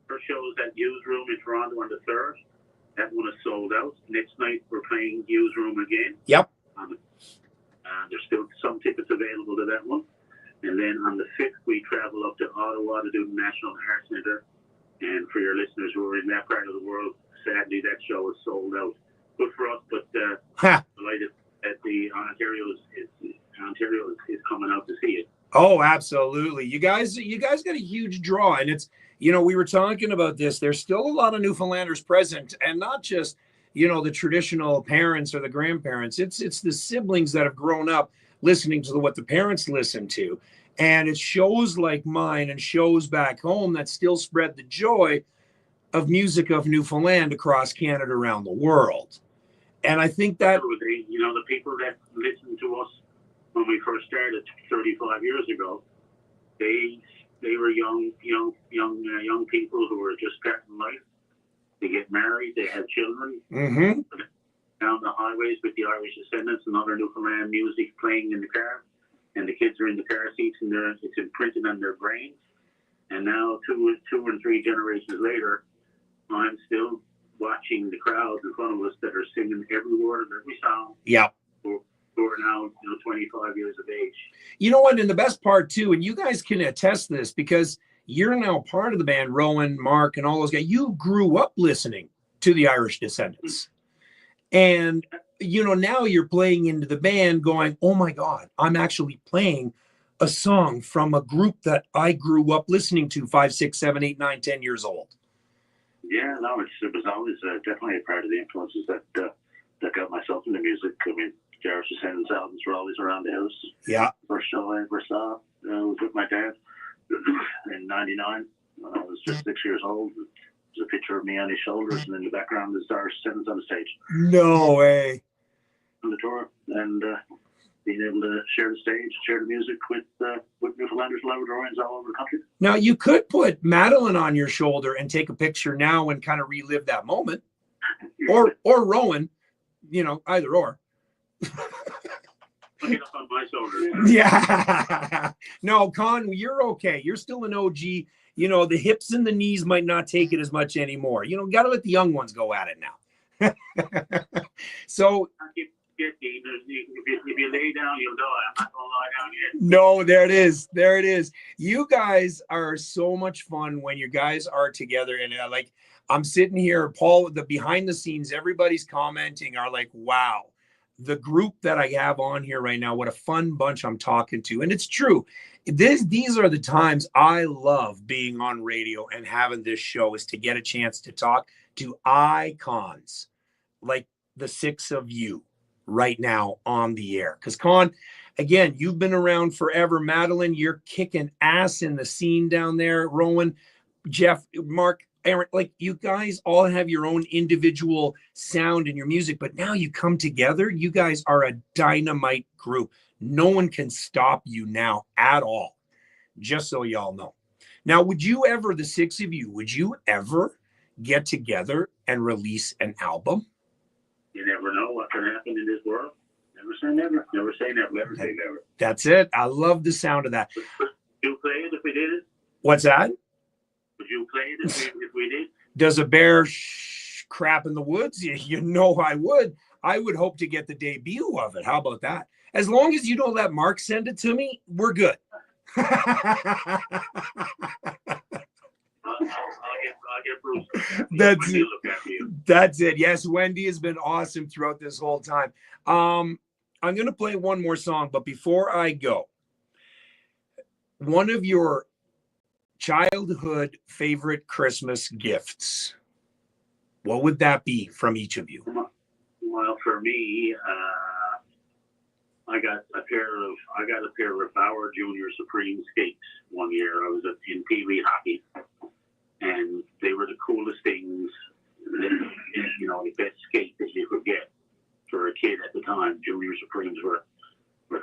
First show is at Jigs Room in Toronto on the 3rd. That one is sold out. Next night we're playing Jigs Room again. Yep. There's still some tickets available to that one. And then on the 5th, we travel up to Ottawa to do the National Art Centre. And for your listeners who are in that part of the world, sadly, that show is sold out. Good for us, but delighted that the Ontario is coming out to see it. Oh, absolutely. You guys got a huge draw. And it's, we were talking about this. There's still a lot of Newfoundlanders present, and not just, the traditional parents or the grandparents. It's the siblings that have grown up listening to what the parents listen to. And it's shows like mine and shows back home that still spread the joy of music of Newfoundland across Canada, around the world. And I think that, the people that listened to us when we first started 35 years ago, they were young people who were just starting life. They get married, they have children. Mm-hmm. Down the highways with the Irish Descendants and other Newfoundland music playing in the car, and the kids are in the car seats, and it's imprinted on their brains. And now, two and three generations later, I'm still watching the crowds in front of us that are singing every word of every song. Yeah. Who are now 25 years of age. You know what? And the best part too, and you guys can attest this because you're now part of the band, Rowan, Mark, and all those guys. You grew up listening to the Irish Descendants. And, now you're playing into the band going, oh my God, I'm actually playing a song from a group that I grew up listening to 5, 6, 7, 8, 9, 10 years old. Yeah, no, it was always definitely a part of the influences that got myself into music. I mean, the Irish Descendants albums were always around the house. Yeah. First show I ever saw was with my dad in '99 when I was just 6 years old. There's a picture of me on his shoulders, and in the background is Irish Descendants on the stage. No way. On the tour, and being able to share the stage, share the music with Newfoundlanders, Labradorians all over the country. Now, you could put Madeline on your shoulder and take a picture now and kind of relive that moment. Or Rowan, either or. Get up on my shoulder. Yeah. No, Con, you're okay. You're still an OG. The hips and the knees might not take it as much anymore. Got to let the young ones go at it now. So, if you lay down, you'll die. I'm not going to lie down yet. No, there it is. There it is. You guys are so much fun when you guys are together. And I'm sitting here, Paul, the behind the scenes, everybody's commenting are like, wow, the group that I have on here right now, what a fun bunch I'm talking to. And it's true. These are the times I love being on radio and having this show, is to get a chance to talk to icons like the six of you right now on the air. Because Con, again, you've been around forever. Madeline, you're kicking ass in the scene down there. Rowan, Jeff, Mark, Aaron, you guys all have your own individual sound in your music, but now you come together. You guys are a dynamite group. No one can stop you now at all, just so y'all know. Now, the six of you, would you ever get together and release an album? You never know what can happen in this world. Never say never. Never say never. Never say never. That's it. I love the sound of that. Would you play it if we did it? What's that? Would you play it if we did? Does a bear crap in the woods? You know I would. I would hope to get the debut of it. How about that? As long as you don't let Mark send it to me, we're good. I'll get Bruce. That's Wendy it. will look after you. That's it. Yes, Wendy has been awesome throughout this whole time. I'm going to play one more song, but before I go, one of your childhood favorite Christmas gifts, what would that be from each of you? Well, for me, I got a pair of Bauer Junior Supreme skates one year. I was in Pee Wee hockey, and they were the coolest things. The best skate that you could get for a kid at the time. Junior Supremes were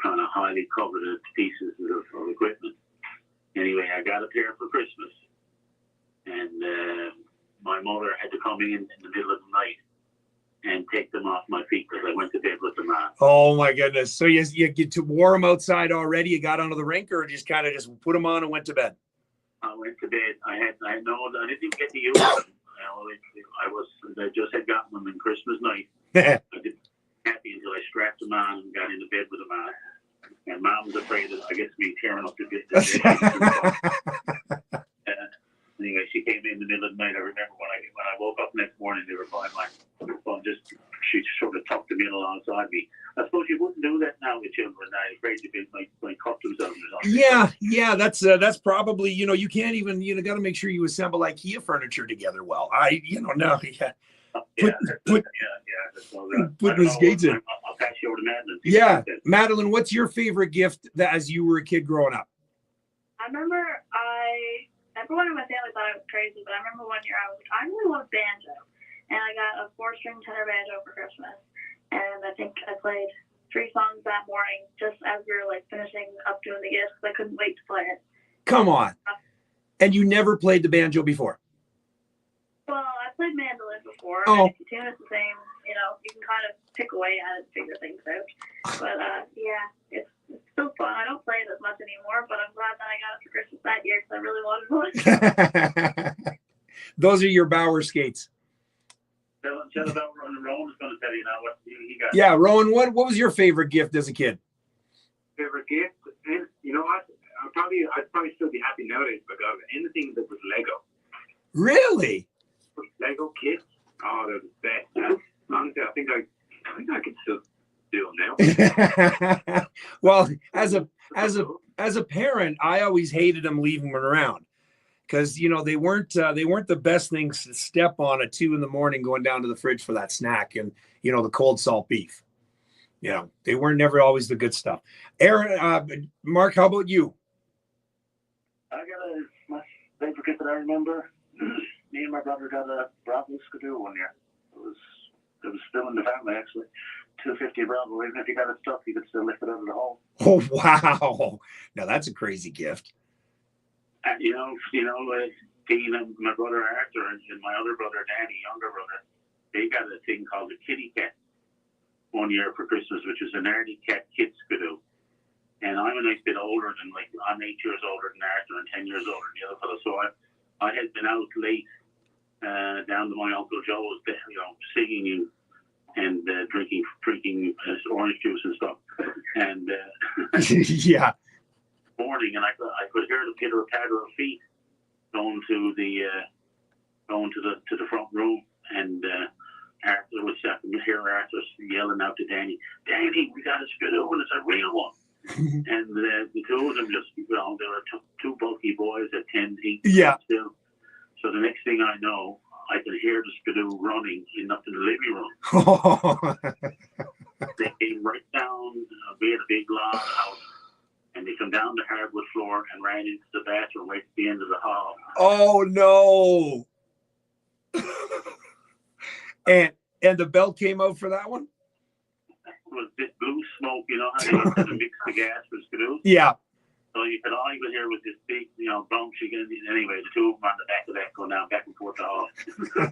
kind of highly coveted pieces of equipment. Anyway, I got a pair for Christmas, and my mother had to come in the middle of the night and take them off my feet because I went to bed with them on. Oh my goodness! So you get to wore them outside already? You got onto the rink, or just kind of just put them on and went to bed? I went to bed. I didn't even get to use them. I just had gotten them on Christmas night. I didn't happy until I strapped them on and got into bed with them on. And Mom was afraid that I guess me tearing up the bed. Anyway, she came in the middle of the night. I remember when I woke up next morning, they were by my phone. She sort of tucked them in alongside me. I suppose you wouldn't do that now with children. I'm afraid they might cut themselves or something. Yeah. That's probably you can't even got to make sure you assemble IKEA furniture together well. Put the skates in. I'll pass you over to Madeline. Yeah, Madeline, what's your favorite gift that as you were a kid growing up? I remember everyone in my family thought I was crazy, but I remember one year I was like, I really want a banjo. And I got a 4-string tenor banjo for Christmas. And I think I played 3 songs that morning just as we were finishing up doing the gifts. I couldn't wait to play it. Come on. And you never played the banjo before? Well, I played mandolin before. Oh. And the tune is the same. You can kind of pick away at it and figure things out. But it's still fun. I don't play it as much anymore, but I'm glad that I got it for Christmas that year because I really wanted one. Those are your Bauer skates. Tell about Rowan's going to tell you now what he got. Yeah, Rowan, what was your favorite gift as a kid? Favorite gift? And you know what? I'd probably still be happy nowadays if I got anything that was Lego. Really? Lego kits? Oh, they're the best. Honestly, I think I could still do them now. Well, as a parent, I always hated them leaving them around. Because they weren't the best things to step on at 2 a.m. going down to the fridge for that snack and the cold salt beef. They weren't never always the good stuff. Aaron, Mark, how about you? I got my favorite gift that I remember. Me and my brother got a Bravo Skidoo one year. It was still in the family actually. 250 Bravo. Even if you got it stuck, you could still lift it out of the hole. Oh wow! Now that's a crazy gift. Dean and my brother Arthur and my other brother Danny, younger brother, they got a thing called a kitty cat one year for Christmas, which is an Artie cat kid skidoo. And I'm a nice bit older than I'm 8 years older than Arthur and 10 years older than the other fellow. So I had been out late down to my Uncle Joe's, singing and drinking orange juice and stuff. And yeah. Morning, and I could hear the pitter patter of feet going to the front room, and Arthur was I could hear Arthur yelling out to Danny, we got a skidoo and it's a real one. And the two of them just they were two bulky boys at 10, 8 still. So the next thing I know, I could hear the skidoo running up in the living room. They came right down, we had a big long house. And they come down the hardwood floor and ran into the bathroom right at the end of the hall. Oh no! and the belt came out for that one? It was this blue smoke, how they used to mix the gas for skidoo. Yeah. So all you could hear was this big, bump. Anyway, the two of them on the back of that going down back and forth the hall.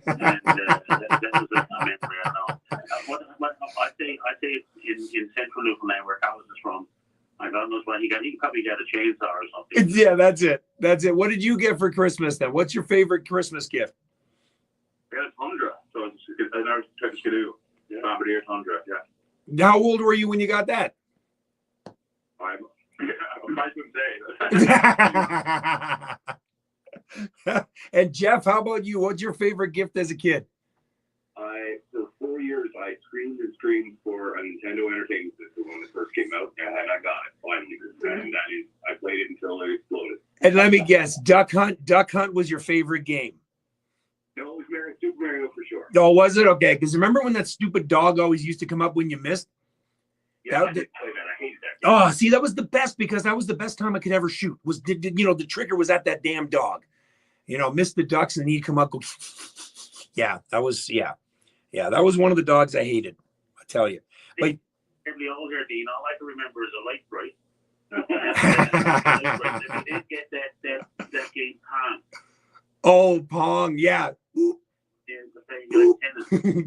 And that was a memory I know. I say in central Newfoundland where Carlos is from, I don't know what he probably got a chainsaw or something. Yeah, that's it. What did you get for Christmas then? What's your favorite Christmas gift? I got a Tundra. So it's another type of skidoo. Bombardier Tundra, yeah. How old were you when you got that? I might say. And Jeff, how about you? What's your favorite gift as a kid? For 4 years, I screamed and screamed for a Nintendo Entertainment System when it first came out, and I got it finally. And that is, I played it until it exploded. And let me guess, Duck Hunt. Duck Hunt was your favorite game. No, it was Super Mario for sure. Oh, was it? Okay, because remember when that stupid dog always used to come up when you missed? Yeah, I did play that. I hated that game. Oh, see, that was the best because that was the best time I could ever shoot. The trigger was at that damn dog. Missed the ducks and he'd come up, go. Yeah, that was that was one of the dogs I hated. I tell you. But Every old here, Dean, all I can remember is a light bright. They did get that game Pong. Oh, Pong, yeah.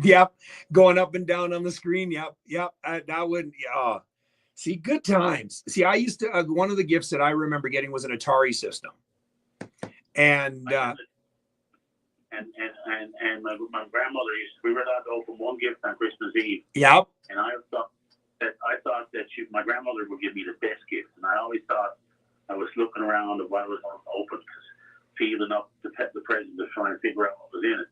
Yep, going up and down on the screen. Yep. That would. See, good times. See, I used to. One of the gifts that I remember getting was an Atari system, and my grandmother we were allowed to open one gift on Christmas Eve. Yep. And I thought that my grandmother would give me the best gift, and I always thought I was looking around at what I was going to open, feeling up to pet the present to try and figure out what was in it.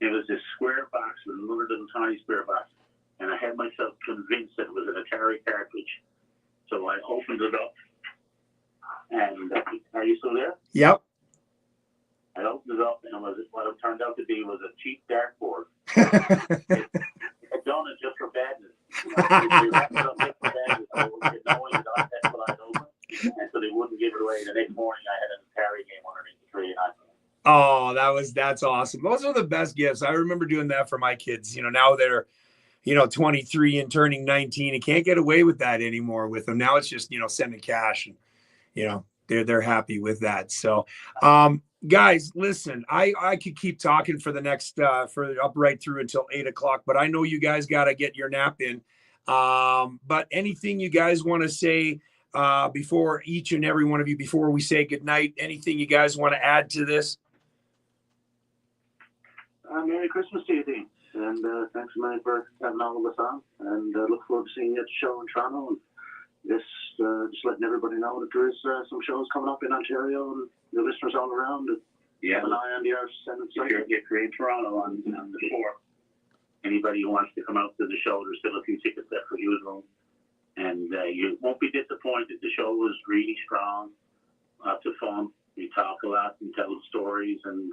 It was this square box with another little tiny square box, and I had myself convinced that it was an Atari cartridge. So I opened it up, and are you still there? Yep. I opened it up, and what it turned out to be was a cheap dartboard. I'd done it just for badness. They wrapped it up just for badness, so knowing that that's what I'd opened, and so they wouldn't give it away. The next morning, I had an Atari game underneath the tree, and Oh, that's awesome. Those are the best gifts. I remember doing that for my kids. Now they're, 23 and turning 19. You can't get away with that anymore with them. Now it's just, sending cash and, they're happy with that. So, guys, listen, I could keep talking for the next, for up right through until 8:00, but I know you guys got to get your nap in. But anything you guys want to say, before each and every one of you, before we say goodnight, anything you guys want to add to this? Merry Christmas to you, Dean. And thanks a million for having all of us on. And look forward to seeing you at the show in Toronto. And just letting everybody know that there is some shows coming up in Ontario and the listeners all around. Have an eye on the Irish Senate site. If you're in Toronto on the 4th, anybody who wants to come out to the show, there's still a few tickets left for you room. And you won't be disappointed. The show was really strong, lots of fun. We talk a lot and tell stories and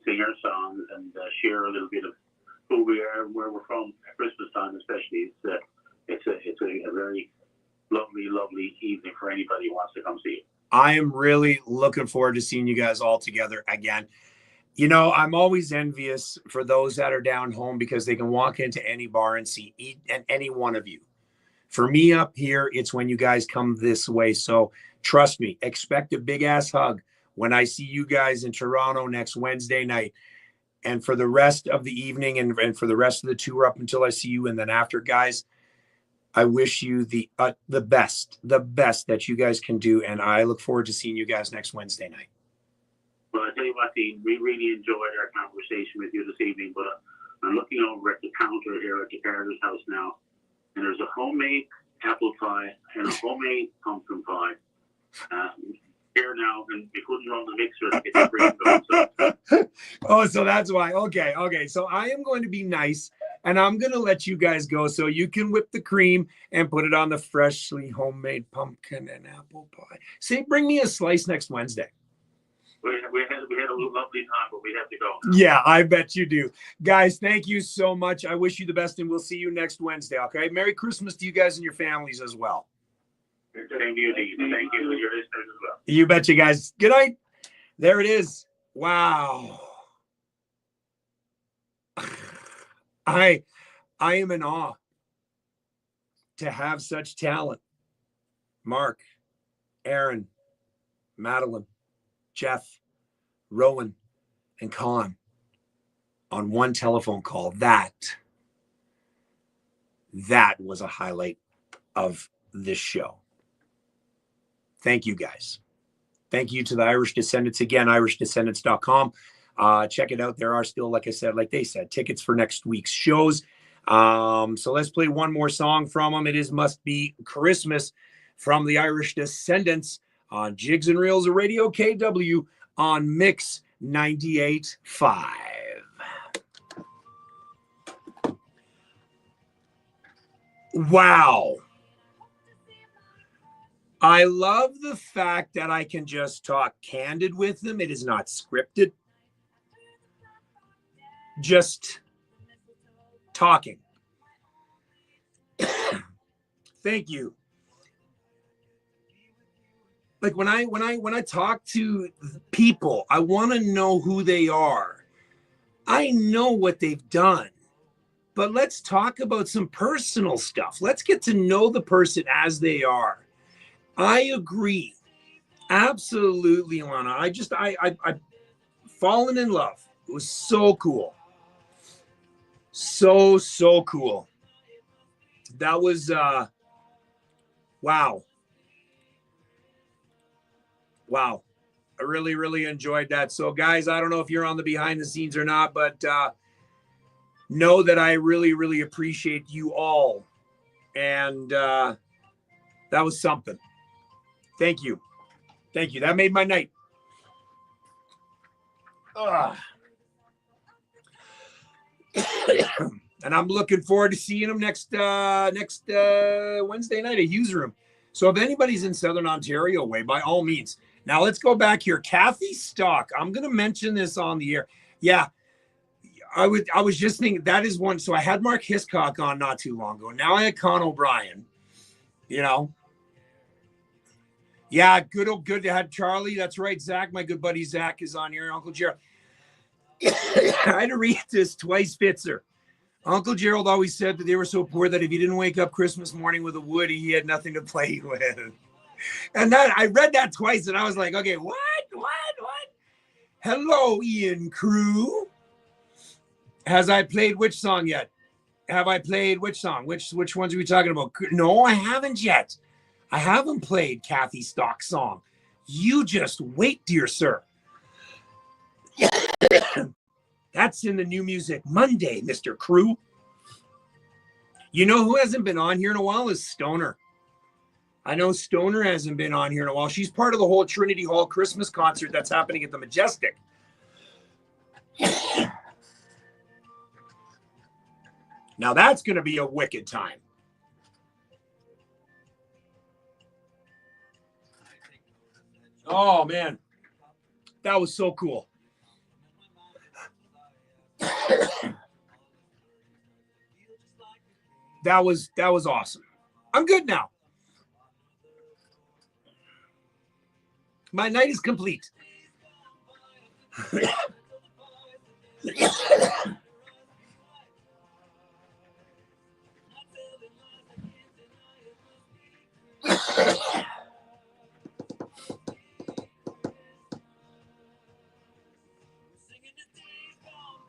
sing our songs and share a little bit of who we are and where we're from at Christmas time, especially. It's a very lovely evening for anybody who wants to come see it. I am really looking forward to seeing you guys all together again. I'm always envious for those that are down home because they can walk into any bar and see any one of you. For me up here, it's when you guys come this way. So trust me, expect a big ass hug when I see you guys in Toronto next Wednesday night. And for the rest of the evening and for the rest of the tour up until I see you and then after, guys, I wish you the best that you guys can do. And I look forward to seeing you guys next Wednesday night. Well, I tell you what, Dean, we really enjoyed our conversation with you this evening, but I'm looking over at the counter here at the Carter's house now, and there's a homemade apple pie and a homemade pumpkin pie here now, and we couldn't run the mixer to get the cream going. Oh, so that's why. Okay. So I am going to be nice, and I'm going to let you guys go so you can whip the cream and put it on the freshly homemade pumpkin and apple pie. See, bring me a slice next Wednesday. We had a lovely time, but we have to go now. Yeah, I bet you do. Guys, thank you so much. I wish you the best, and we'll see you next Wednesday, okay? Merry Christmas to you guys and your families as well. Same to you, Dean. Thank you to your listeners as well. You bet you guys. Good night. There it is. Wow. I am in awe to have such talent. Mark, Aaron, Madeline, Jeff, Rowan, and Con on one telephone call. That was a highlight of this show. Thank you, guys. Thank you to the Irish Descendants again, irishdescendants.com. Check it out. There are still, like I said, like they said, tickets for next week's shows. So let's play one more song from them. It is Must Be Christmas from the Irish Descendants on Jigs and Reels Radio KW on Mix 98.5. Wow. I love the fact that I can just talk candid with them. It is not scripted. Just talking. Thank you. Like when I talk to people, I want to know who they are. I know what they've done. But let's talk about some personal stuff. Let's get to know the person as they are. I agree. Absolutely, Alana. I've fallen in love. It was so cool. So cool. That was wow. Wow. I really enjoyed that. So guys, I don't know if you're on the behind the scenes or not, but know that I really appreciate you all. And that was something. Thank you. Thank you. That made my night. And I'm looking forward to seeing them next Wednesday night at Hughes Room. So if anybody's in Southern Ontario way, by all means. Now let's go back here. Kathy Stock. I'm going to mention this on the air. Yeah. I was just thinking that is one. So I had Mark Hiscock on not too long ago. Now I had Con O'Brien, you know. Yeah, good to have Charlie. That's right. Zach, my good buddy Zach is on here. Uncle Gerald. I had to read this twice, Fitzer. Uncle Gerald always said that they were so poor that if he didn't wake up Christmas morning with a Woody, he had nothing to play with. And that I read that twice and I was like, okay, what? Hello, Ian Crew. Has I played which song yet? Have I played which song? Which ones are we talking about? No, I haven't yet. I haven't played Kathy Stock's song. You just wait, dear sir. That's in the New Music Monday, Mr. Crew. You know who hasn't been on here in a while is Stoner. I know Stoner hasn't been on here in a while. She's part of the whole Trinity Hall Christmas concert that's happening at the Majestic. Now that's going to be a wicked time. Oh, man. That was so cool. That was awesome. I'm good now. My night is complete.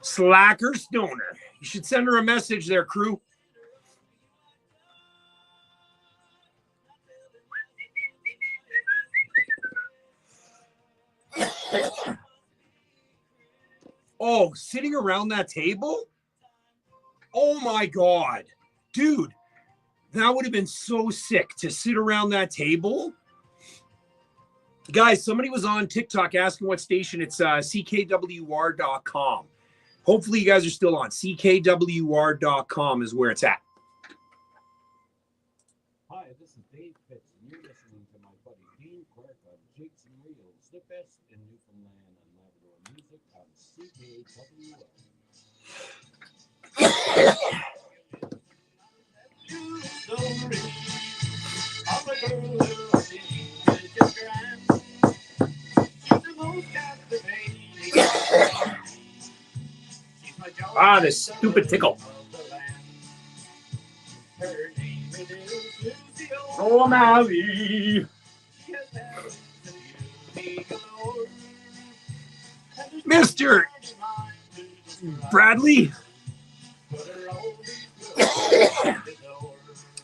Slacker Stoner. You should send her a message there, crew. Oh, sitting around that table? Oh my God. Dude, that would have been so sick to sit around that table. Guys, somebody was on TikTok asking what station. It's ckwr.com. Hopefully you guys are still on. ckwr.com is where it's at. Hi, this is Dave Fitz, and you're listening to my buddy Dean Clark of Jigs Reels, the best in Newfoundland and Labrador music on CKWR. Ah, this stupid tickle. Oh, Maui. Mr. Bradley.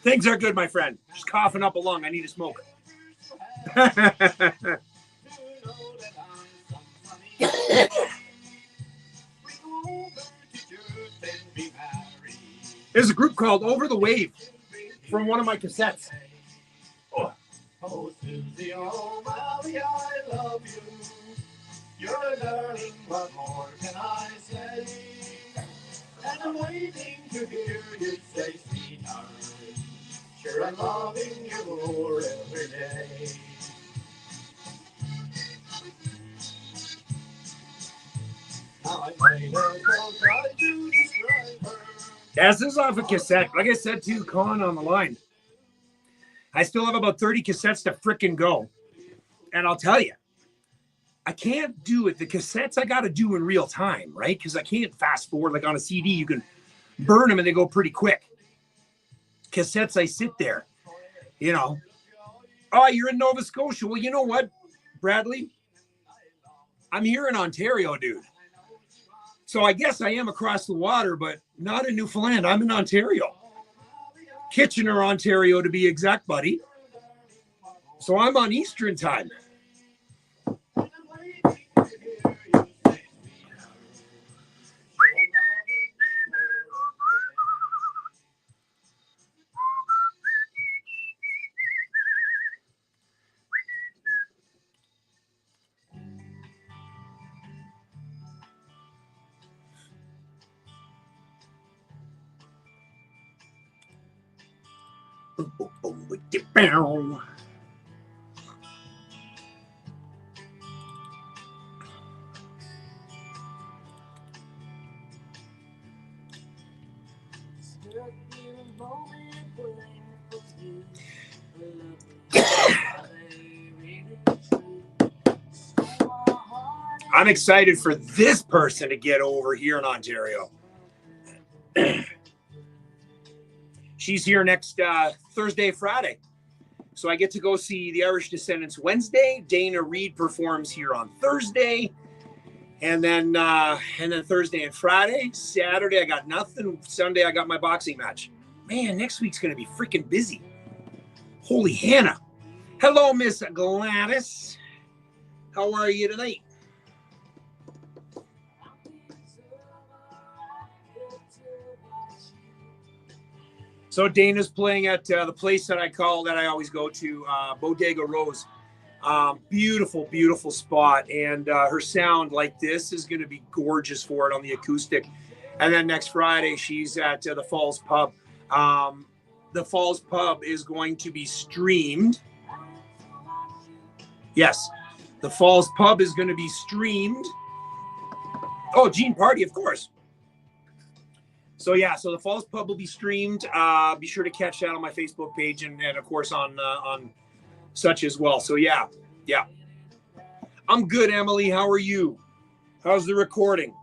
Things are good, my friend. Just coughing up a lung. I need to smoke. There's a group called Over the Wave from one of my cassettes. Oh. You're a darling, what more can I say? And I'm waiting to hear you say, sweetheart, sure I'm loving you more every day. Now I might have tried to describe her. This is off a cassette. Like I said to Colin on the line, I still have about 30 cassettes to frickin' go. And I'll tell you, I can't do it. The cassettes I got to do in real time, right? Because I can't fast forward. Like on a CD, you can burn them and they go pretty quick. Cassettes, I sit there, you know. Oh, you're in Nova Scotia. Well, you know what, Bradley? I'm here in Ontario, dude. So I guess I am across the water, but not in Newfoundland. I'm in Ontario. Kitchener, Ontario, to be exact, buddy. So I'm on Eastern time. I'm excited for this person to get over here in Ontario. She's here next Thursday, Friday. So I get to go see the Irish Descendants Wednesday. Dana Reed performs here on Thursday. And then Thursday and Friday. Saturday, I got nothing. Sunday, I got my boxing match. Man, next week's going to be freaking busy. Holy Hannah. Hello, Miss Gladys. How are you tonight? So Dana's playing at the place that I always go to, Bodega Rose. Beautiful, beautiful spot. And her sound like this is going to be gorgeous for it on the acoustic. And then next Friday, she's at the Falls Pub. The Falls Pub is going to be streamed. Yes, the Falls Pub is going to be streamed. Oh, Gene Party, of course. So yeah, so the Falls Pub will be streamed. Be sure to catch that on my Facebook page and of course on such as well. So yeah. I'm good, Emily. How are you? How's the recording?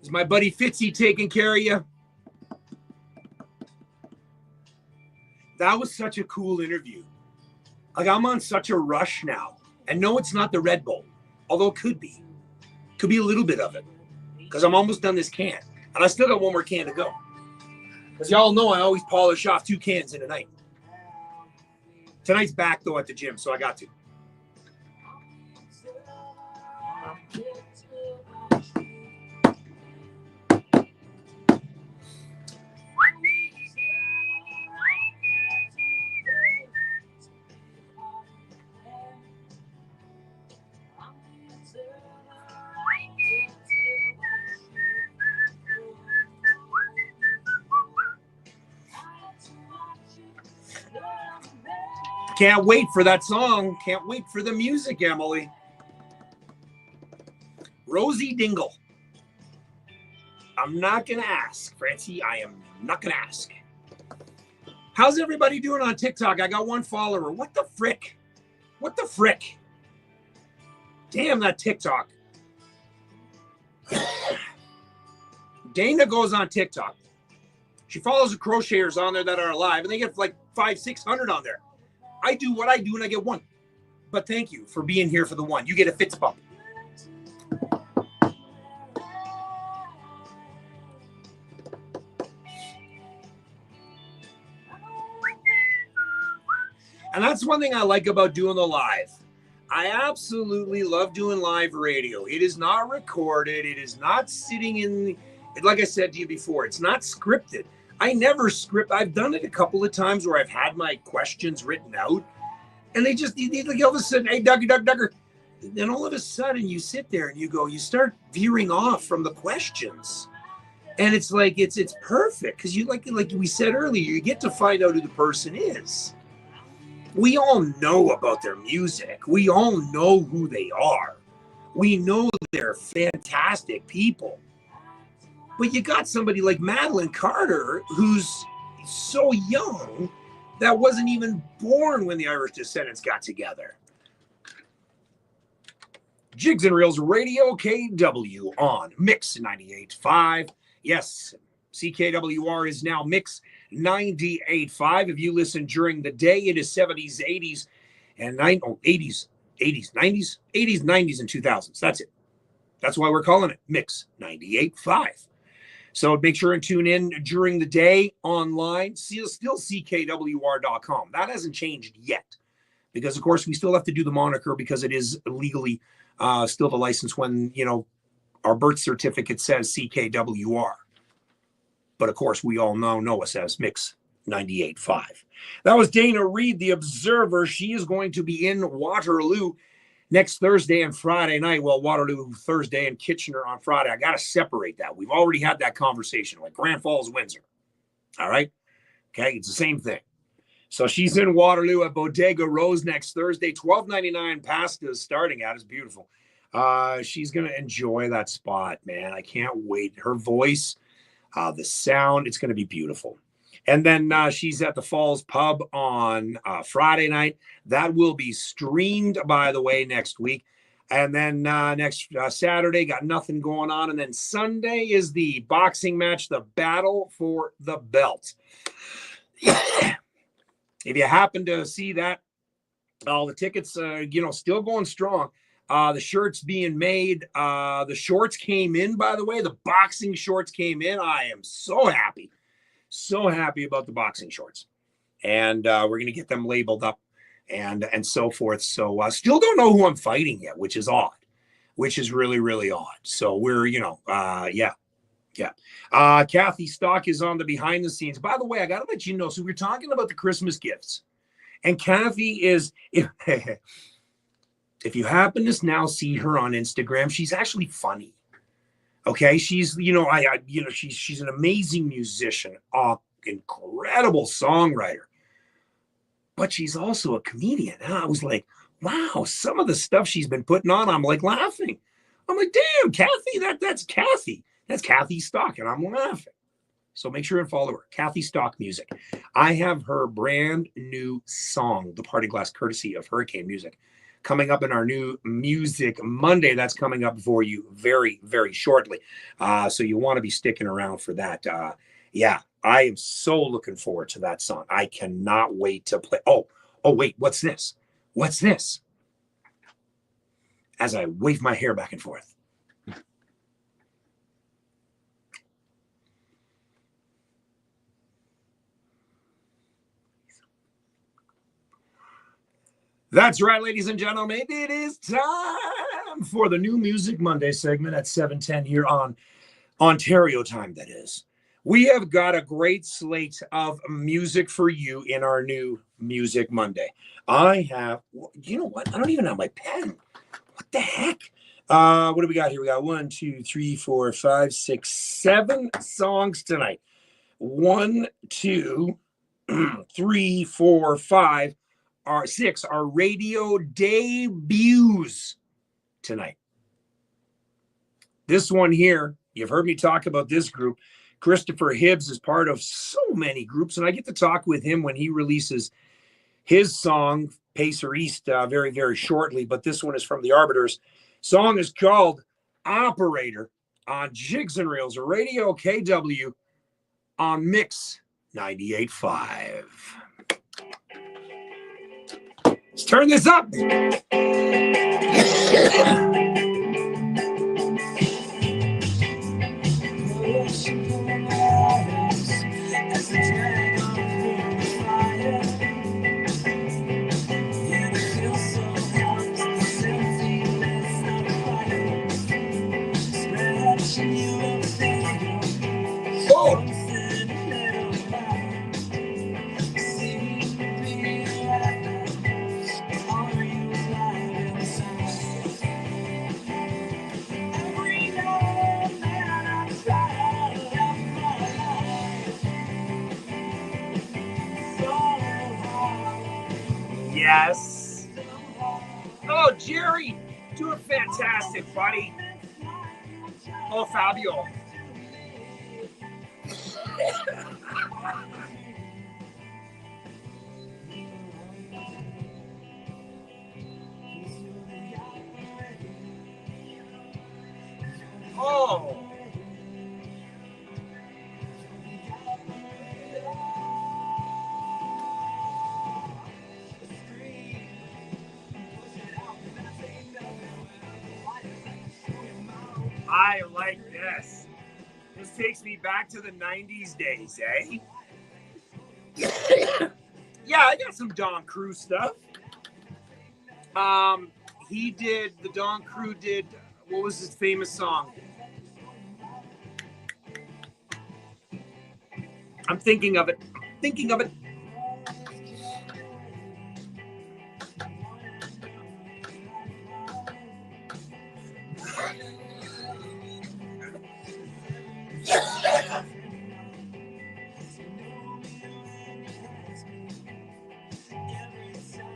Is my buddy Fitzy taking care of you? That was such a cool interview. Like, I'm on such a rush now. And no, it's not the Red Bull, although it could be. Could be a little bit of it. Because I'm almost done this can. And I still got one more can to go. Because y'all know I always polish off 2 cans in a night. Tonight's back, though, at the gym, so I got to. Can't wait for that song. Can't wait for the music, Emily. Rosie Dingle. I'm not going to ask, Francie. I am not going to ask. How's everybody doing on TikTok? I got 1 follower. What the frick? What the frick? Damn, that TikTok. Dana goes on TikTok. She follows the crocheters on there that are alive, and they get like 500-600 on there. I do what I do, and I get 1. But thank you for being here for the 1. You get a Fitz bump. And that's one thing I like about doing the live. I absolutely love doing live radio. It is not recorded. It is not sitting in, like I said to you before, it's not scripted. I never script. I've done it a couple of times where I've had my questions written out, And they just, like all of a sudden, hey, Duggar. Then all of a sudden you sit there and you start veering off from the questions. And it's like, it's perfect. Because you, like we said earlier, you get to find out who the person is. We all know about their music. We all know who they are. We know they're fantastic people. But you got somebody like Madeline Carter, who's so young, that wasn't even born when the Irish Descendants got together. Jigs and Reels Radio KW on Mix 98.5. Yes, CKWR is now Mix 98.5. If you listen during the day, it is 70s, 80s, and 80s, 90s, 90s, and 2000s. That's it. That's why we're calling it Mix 98.5. So make sure and tune in during the day online. Still CKWR.com. That hasn't changed yet because, of course, we still have to do the moniker because it is legally still the license when, our birth certificate says CKWR. But, of course, we all know us as Mix 98.5. That was Dana Reed, the Observer. She is going to be in Waterloo next Thursday and Friday night. Well, Waterloo Thursday and Kitchener on Friday. I got to separate that. We've already had that conversation, like Grand Falls, Windsor. All right? Okay, it's the same thing. So she's in Waterloo at Bodega Rose next Thursday. $12.99 pasta is starting out. It's beautiful. She's going to enjoy that spot, man. I can't wait. Her voice, the sound, it's going to be beautiful. And then she's at the Falls Pub on Friday night. That will be streamed, by the way, next week. And then next Saturday, got nothing going on. And then Sunday is the boxing match, the Battle for the Belt. If you happen to see that, all the tickets, still going strong. The shirts being made. The shorts came in, by the way. The boxing shorts came in. I am so happy. So happy about the boxing shorts. And we're going to get them labeled up and so forth. So still don't know who I'm fighting yet, which is odd, which is really, really odd. So we're, yeah. Kathy Stock is on the behind the scenes. By the way, I got to let you know. So we're talking about the Christmas gifts. And Kathy is, if you happen to now see her on Instagram, she's actually funny. Okay, she's, she's an amazing musician, incredible songwriter, but she's also a comedian. And I was like, wow, some of the stuff she's been putting on, I'm like laughing. I'm like, damn, Kathy, that's Kathy. That's Kathy Stock, and I'm laughing. So make sure and follow her, Kathy Stock Music. I have her brand new song, The Party Glass, courtesy of Hurricane Music, coming up in our new Music Monday. That's coming up for you very, very shortly. So you want to be sticking around for that. Yeah, I am so looking forward to that song. I cannot wait to play. Oh, wait, what's this? What's this? As I wave my hair back and forth. That's right, ladies and gentlemen. It is time for the new Music Monday segment at 7:10 here on Ontario time, that is. We have got a great slate of music for you in our new Music Monday. I have, you know what? I don't even have my pen. What the heck? What do we got here? We got 1, 2, 3, 4, 5, 6, 7 songs tonight. 1, 2, 3, 4, 5. 6 are radio debuts tonight. This one here, you've heard me talk about this group. Christopher Hibbs is part of so many groups, and I get to talk with him when he releases his song, Pacer East, very, very shortly. But this one is from the Arbiters. Song is called Operator on Jigs and Reels Radio KW on Mix 98.5. Let's turn this up. Yes. Oh, Jerry, doing fantastic, buddy. Oh, Fabio. Oh. I like this. This takes me back to the 90s days, eh? Yeah, I got some Don Crew stuff. The Don Crew did, what was his famous song? I'm thinking of it.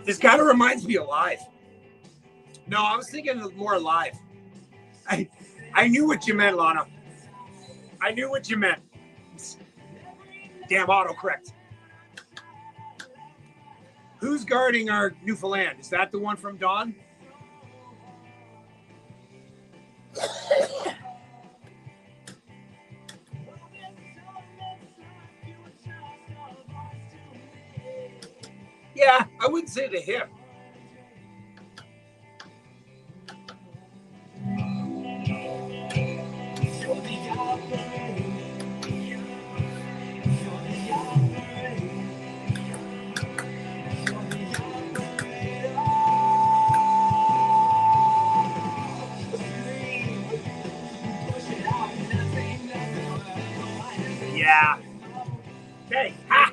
This kind of reminds me of Live. No, I was thinking of more Live. I knew what you meant, Lana. I knew what you meant. Damn autocorrect. Who's guarding our Newfoundland? Is that the one from Dawn? Yeah, I wouldn't say to him. Yeah. Okay. Ha!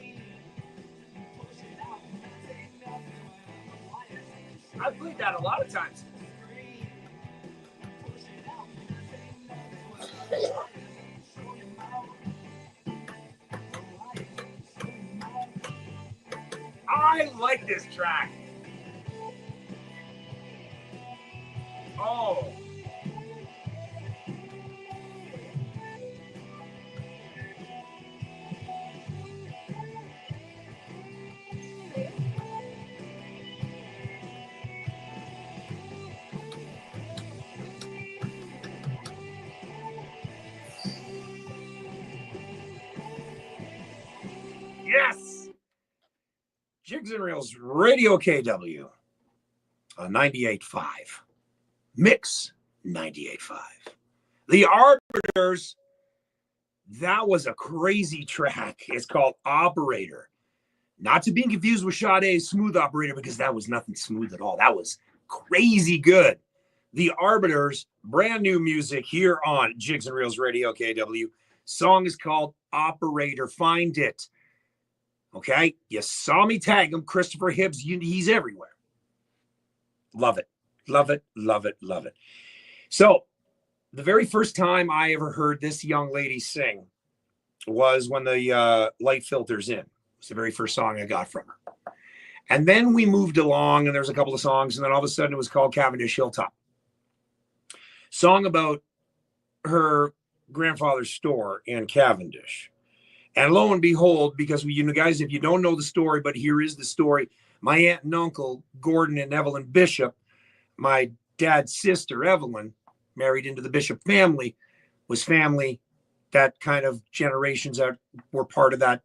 I've played that a lot of times. I like this track. Oh. Yes. Jigs and Reels Radio KW. 98.5. Mix 98.5. The Arbiters. That was a crazy track. It's called Operator. Not to be confused with Sade's Smooth Operator, because that was nothing smooth at all. That was crazy good. The Arbiters, brand new music here on Jigs and Reels Radio KW. Song is called Operator. Find it. Okay? You saw me tag him, Christopher Hibbs. He's everywhere. Love it. Love it. Love it. Love it. So, the very first time I ever heard this young lady sing was when the Light Filters In. It's the very first song I got from her. And then we moved along, and there's a couple of songs, and then all of a sudden it was called Cavendish Hilltop. Song about her grandfather's store in Cavendish. And lo and behold, because you guys, if you don't know the story, but here is the story. My aunt and uncle, Gordon and Evelyn Bishop, my dad's sister, Evelyn, married into the Bishop family, was family that kind of generations that were part of that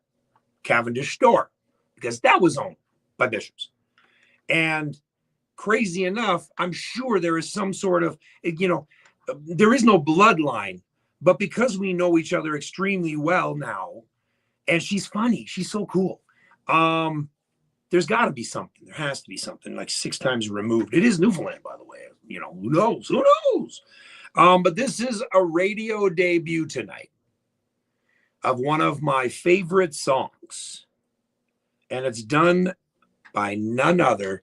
Cavendish store, because that was owned by Bishops. And crazy enough, I'm sure there is some sort of, there is no bloodline, but because we know each other extremely well now, and she's funny, she's so cool. There's got to be something. There has to be something, like 6 times removed. It is Newfoundland, by the way. Who knows? Who knows? But this is a radio debut tonight of one of my favorite songs. And it's done by none other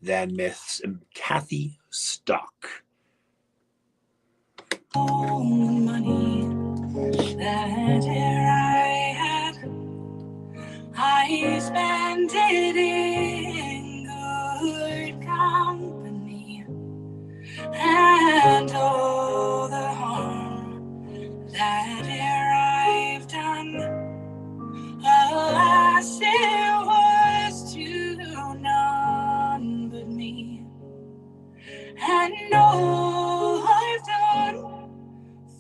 than Miss Kathy Stock. All the money that I had, I spent it in guess it was to none but me. And all I've done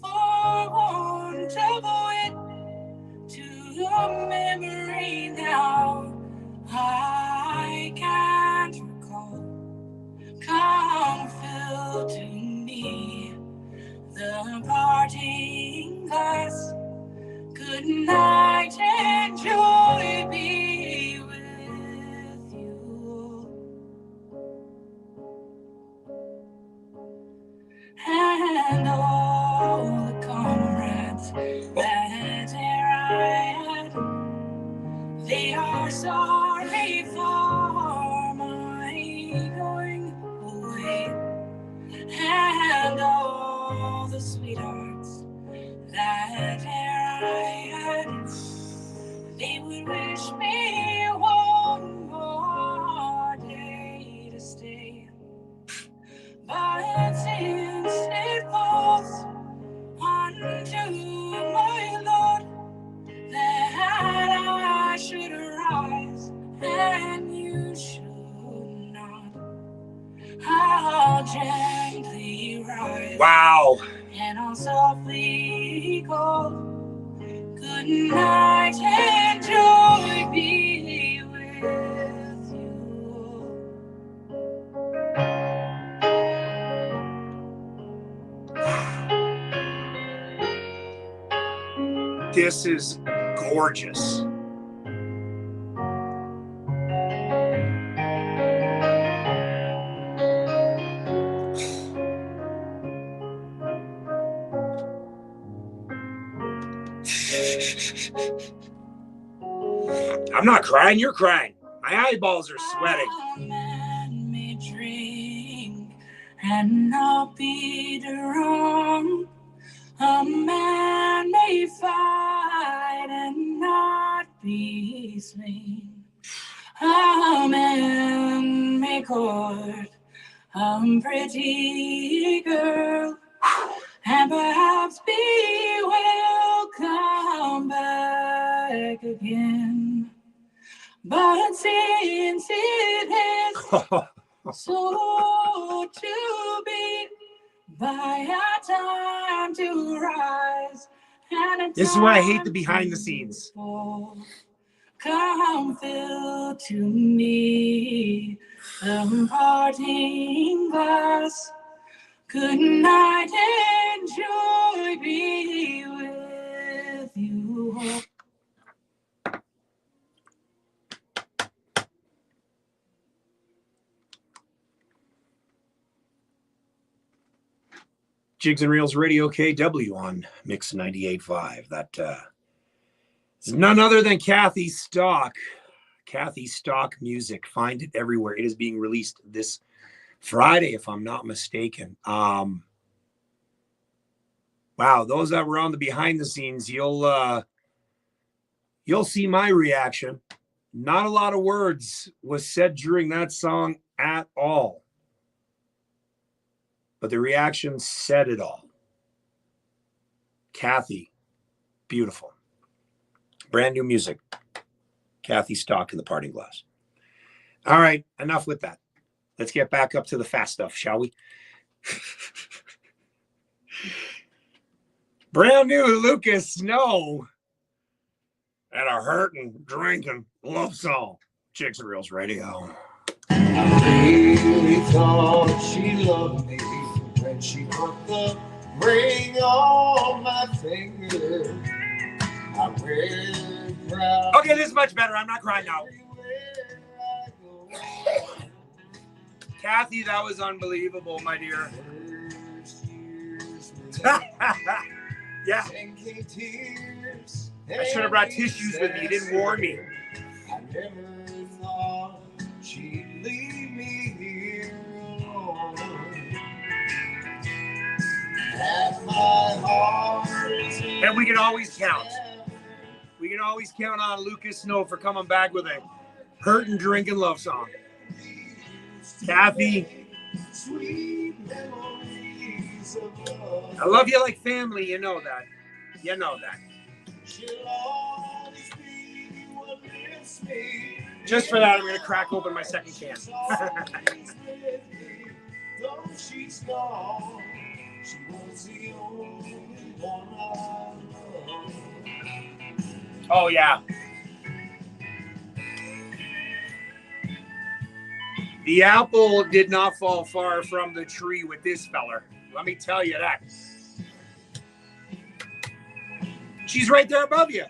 for want of it to your memory now, I can't recall. Come fill to me the parting glass. Good night and joy be with you. And all the comrades that here I had, they are sorry for my going away. And all the sweethearts that here I had, they would wish me one more day to stay. But since it falls unto my Lord that I should arise and you should not, I'll gently rise. Wow. And I'll softly call. Good night and joy be with you. This is gorgeous. I'm not crying, you're crying. My eyeballs are sweating. A man may drink and not be drunk. A man may fight and not be slain. A man may court a pretty girl, and perhaps we will come back again. But since it is so to be, by a time to rise and a This is why I hate time the behind the to scenes. fall, come fill to me the parting glass. Good night and joy be with you. Jigs and Reels Radio KW on Mix 98.5. That is none other than Kathy Stock. Kathy Stock music. Find it everywhere. It is being released this Friday, if I'm not mistaken. Wow, those that were on the behind the scenes, you'll see my reaction. Not a lot of words was said during that song at all. But the reaction said it all. Kathy, beautiful. Brand new music. Kathy Stock in the Parting Glass. All right, enough with that. Let's get back up to the fast stuff, shall we? Brand new Lucas Snow and a hurting, drinking love song. Jigs and Reels Radio. I really thought she loved me when she put the ring on my finger. I wear proud. Okay, this is much better. I'm not crying now. Kathy, that was unbelievable, my dear. Yeah. I should have brought tissues with me. You didn't warn me. I never thought she'd leave me here alone. At my heart, and we can always count. We can always count on Lucas Snow for coming back with a hurt and drinking love song. Kathy, I love you like family. You know that. You know that. she'll always be what lives Just for that, I'm going to crack open my second can. Though she's gone, she was the only one I loved. Oh, yeah. The apple did not fall far from the tree with this feller. Let me tell you that. She's right there above you.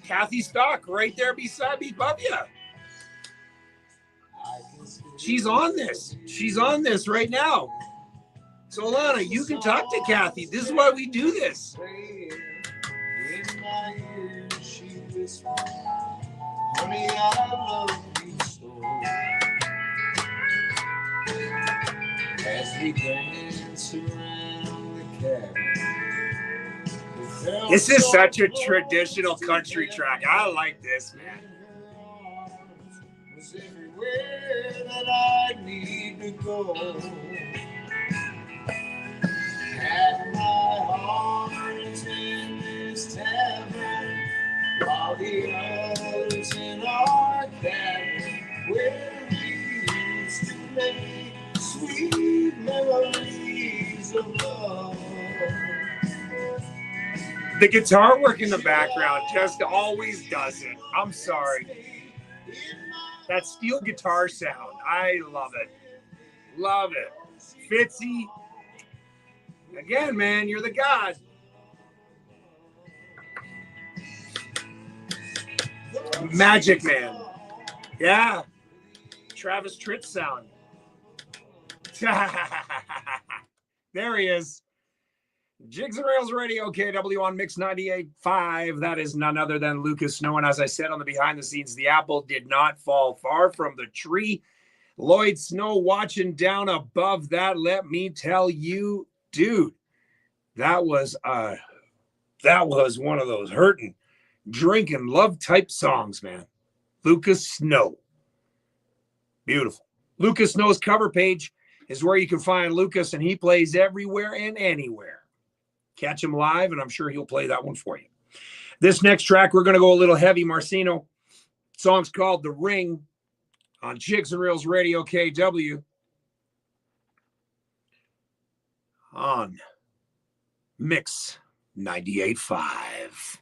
Kathy Stock, right there beside me above you. She's on this. She's on this right now. So, Alana, you can talk to Kathy. This is why we do this. In my ear, she whispered, honey, I love you so. As we dance around the cabin. This is such a traditional country track. I like this, man. Was everywhere that I need to go. Had my heart in this tavern, while the others in our cabin, where we used to make sweet memories of love. The guitar work in the background just always does it. I'm sorry. That steel guitar sound, I love it. Love it. Fitzy. Again, man, you're the god. Magic Man. Yeah. Travis Tritt sound. There he is. Jigs and Reels Radio KW on Mix 98.5. That is none other than Lucas Snow. And as I said on the behind the scenes, the apple did not fall far from the tree. Lloyd Snow watching down above that. Let me tell you, dude, that was one of those hurting, drinking, love type songs, man. Lucas Snow. Beautiful. Lucas Snow's cover page is where you can find Lucas, and he plays everywhere and anywhere. Catch him live, and I'm sure he'll play that one for you. This next track, we're going to go a little heavy, Marcino. Song's called The Ring on Jigs and Reels Radio KW on Mix 98.5.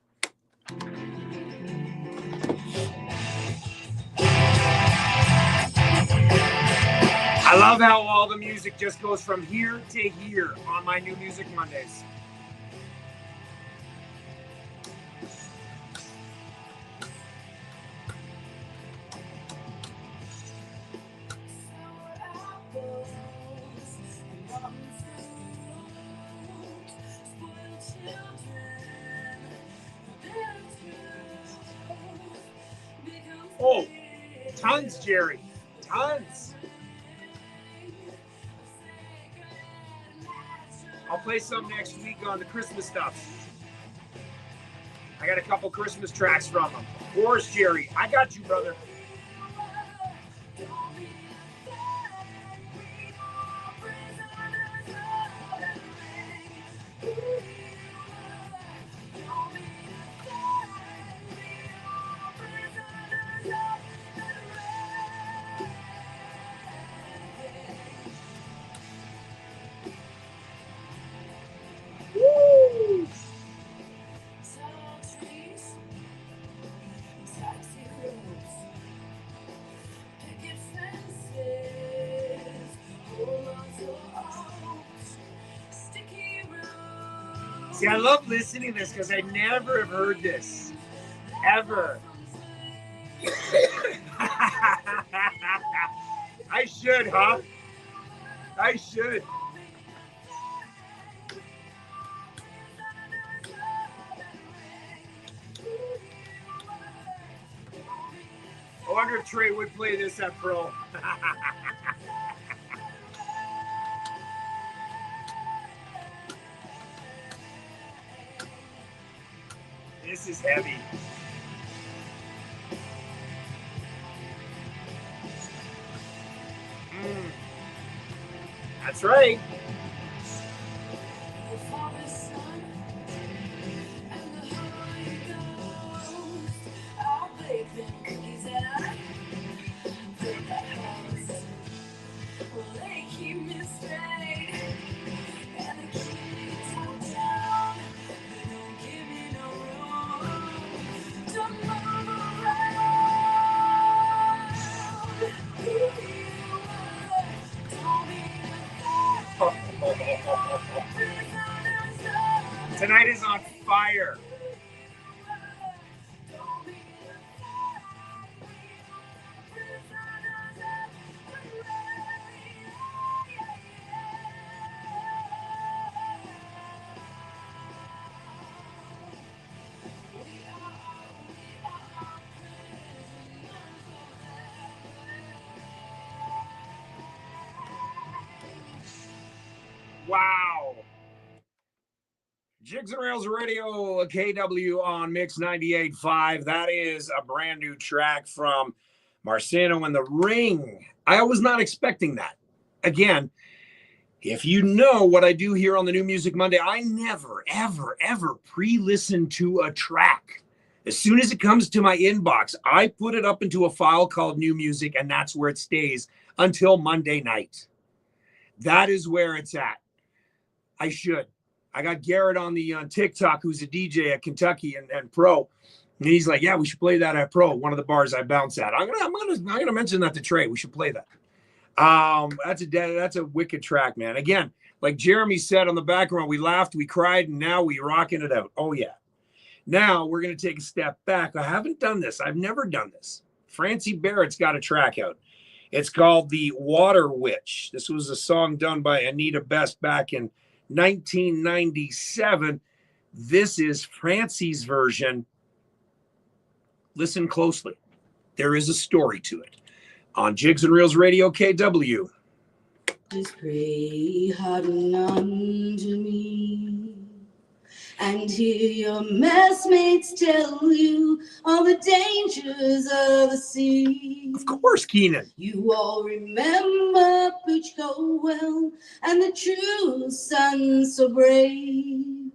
I love how all the music just goes from here to here on my New Music Mondays. Oh, tons, Jerry. Tons. I'll play some next week on the Christmas stuff. I got a couple Christmas tracks from them. Of course, Jerry. I got you, brother. See, I love listening to this because I never have heard this. Ever. I should, huh? I should. I wonder if Trey would play this at Pro. This is heavy. That's right. Tonight is on fire. Wow. Jigs and Reels Radio KW on Mix 98.5. That is a brand new track from Marciano and the Ring. I was not expecting that. Again, if you know what I do here on the New Music Monday, I never, ever, ever pre-listen to a track. As soon as it comes to my inbox, I put it up into a file called New Music, and that's where it stays until Monday night. That is where it's at. I should. I got Garrett on TikTok, who's a DJ at Kentucky and pro, and he's like, "Yeah, we should play that at Pro, one of the bars I bounce at." I'm gonna mention that to Trey. We should play that. That's a wicked track, man. Again, like Jeremy said on the background, we laughed, we cried, and now we rocking it out. Oh yeah. Now we're gonna take a step back. I haven't done this. I've never done this. Francie Barrett's got a track out. It's called The Water Witch. This was a song done by Anita Best back in 1997. This is Francie's version. Listen closely. There is a story to it. On Jigs and Reels Radio KW. Just pray harden unto me, and hear your messmates tell you all the dangers of the sea. Of course, Keenan. You all remember Puchko well, and the true son so brave,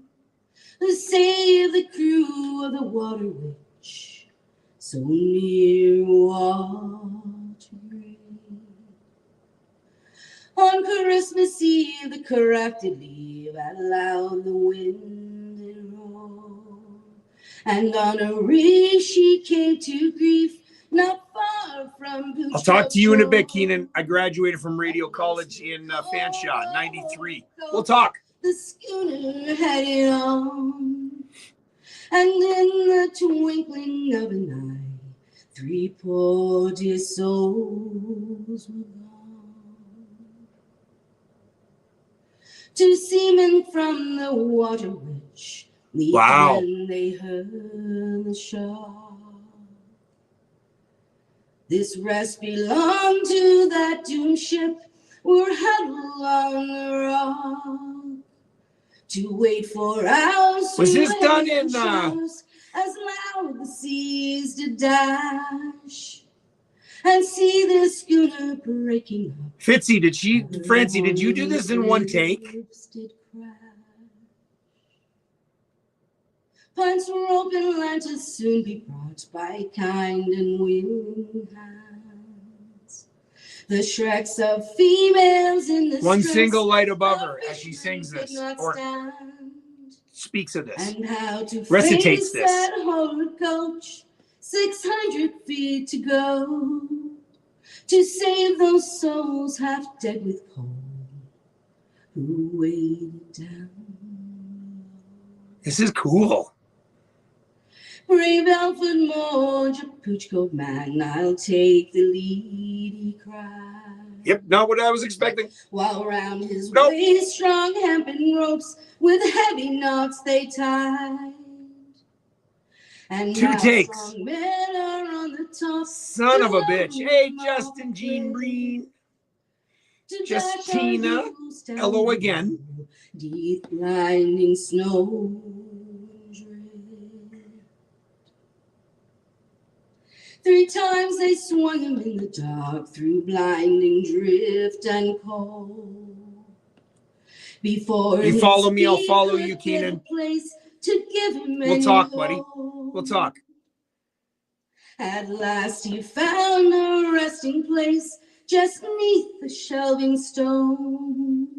who saved the crew of the Water Witch, so near water grave. On Christmas Eve, the craft did leave, out loud the wind did roar, and on a reef she came to grief, not far from Puchko. I'll talk to you in a bit, Keenan. I graduated from Radio College in Fanshawe, 93. We'll talk. The schooner had it on, and in the twinkling of an eye, 3 poor dear souls were gone. 2 seamen from the Water Witch, wow, when they heard the shock. This rest belonged to that doomed ship, were huddled on the rock to wait for hours. Was this done in as loud the seas did dash, and see the schooner breaking up. Fitzy, Francie, did you do this in one take? Punts were open, land to soon be brought by kind and willing hands. The shreks of females in the one stress single light above her as she sings this, or speaks of this, and how to recitates this. That horrid coach, 600 feet to go, to save those souls half dead with cold, who weighed down. This is cool. Brave Alfred Moore, Puchko man, I'll take the lead, he cried. Yep, not what I was expecting. While round his waist strong hempen ropes with heavy knots they tied. And 2 takes. Men are on the top. Son of a bitch. Hey, Justin Jean Breen. Justina. Hello again. Deep blinding snow. 3 times they swung him in the dark through blinding drift and cold. Before you follow me, I'll follow you, Keenan. To give him we'll talk, buddy. We'll talk. At last he found a resting place just beneath the shelving stone,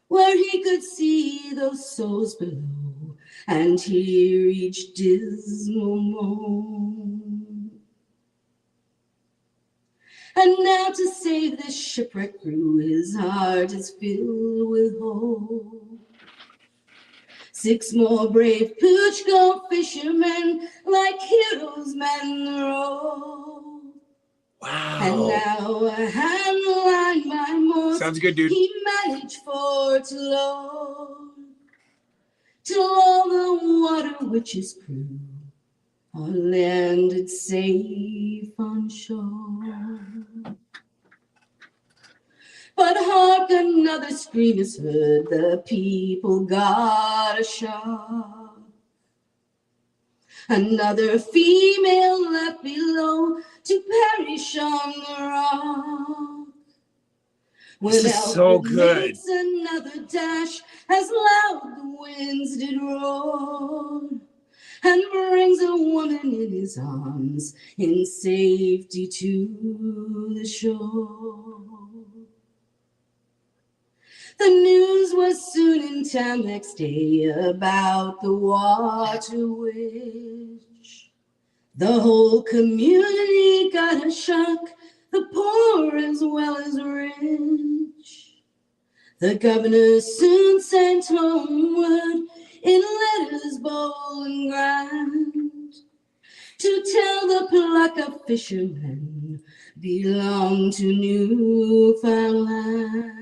where he could see those souls below and hear each dismal moan. And now to save this shipwreck crew, his heart is filled with hope. 6 more brave pooch go fishermen, like heroes man the road. Wow. And now a hand line by Morse, sounds good, dude. he managed for to load, till all the water witch's crew are landed safe on shore. But hark, another scream is heard, the people got a shock. Another female left below to perish on the rock. This is so good. Makes another dash as loud the winds did roar, and brings a woman in his arms in safety to the shore. The news was soon in town next day about the water witch. The whole community got a shock, the poor as well as rich. The governor soon sent homeward in letters bold and grand to tell the Plaka fishermen belong to Newfoundland.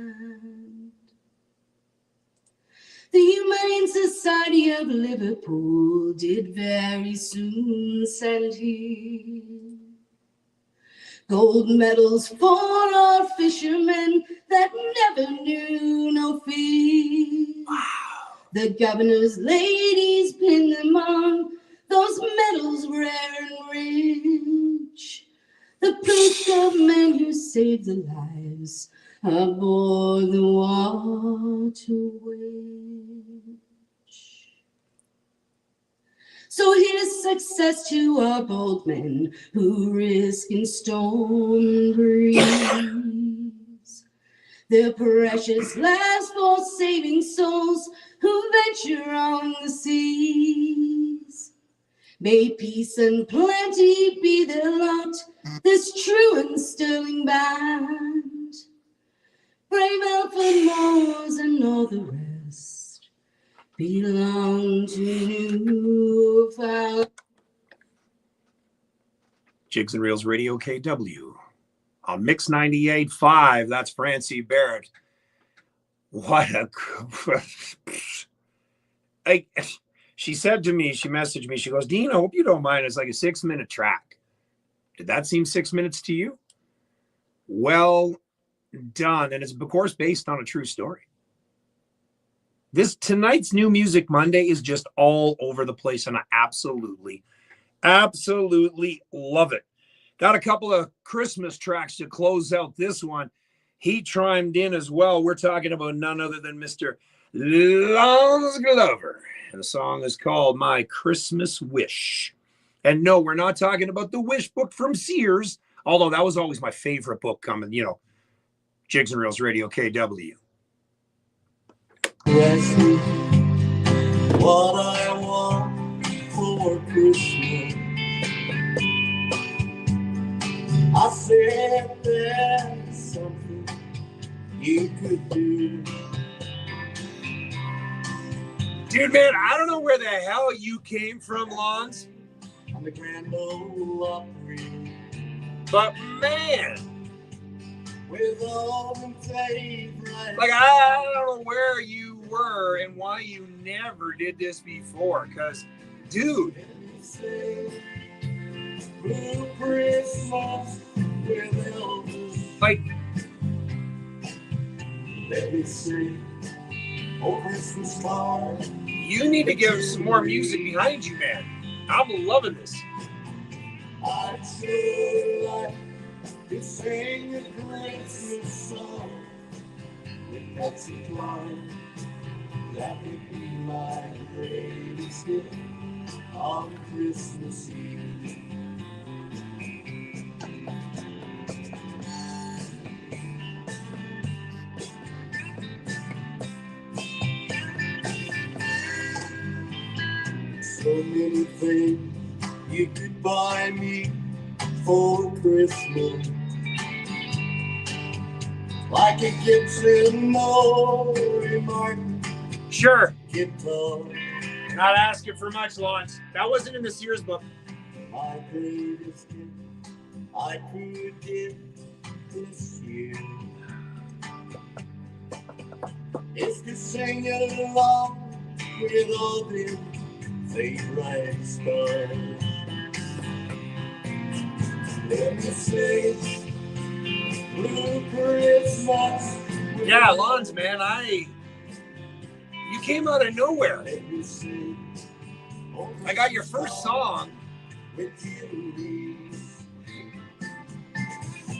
The Humane Society of Liverpool did very soon send here gold medals for our fishermen that never knew no fear. Wow. The governor's ladies pinned them on, those medals rare and rich. The proof of men who saved the lives aboard the water witch. So here's success to our bold men who risk in storm breeze their precious lives for saving souls who venture on the seas. May peace and plenty be their lot, this true and sterling band. Brave Alfred Moors and all the rest belong to Newfoundland. Jigs and Reels Radio KW. On Mix 98.5, that's Francie Barrett. What a... She said to me, she messaged me, she goes, Dean, I hope you don't mind. It's like a 6-minute track. Did that seem 6 minutes to you? Well done. And it's, of course, based on a true story. Tonight's New Music Monday is just all over the place, and I absolutely love it. Got a couple of Christmas tracks to close out this one. He chimed in as well. We're talking about none other than Mr. Lance Glover. And the song is called My Christmas Wish. And no, we're not talking about the Wish book from Sears, although that was always my favorite book coming, Jigs and Reels Radio KW. Ask me what I want for Christmas. I said there's something you could do. Dude, man, I don't know where the hell you came from, Lons. On the Grand Ole Opry. But, man. With all the favorite. Like, I don't know where you were and why you never did this before. Because, dude. Blue Christmas with Elvis. Like. Let me sing. Oh, Christmas card. You need to give some more music behind you, man. I'm loving this. I'd sure like to sing a Christmas song with Patsy Cline. That would be my greatest hit on Christmas Eve. So many things you could buy me for Christmas, like a Gibson or a Martin Sure. guitar. Not asking for much, Lawrence. That wasn't in the Sears book. My greatest gift I could give this year is to sing along with all them favorite stars. Let me say, Blue Christmas. Yeah, Lawrence, man, you came out of nowhere. I got your first song.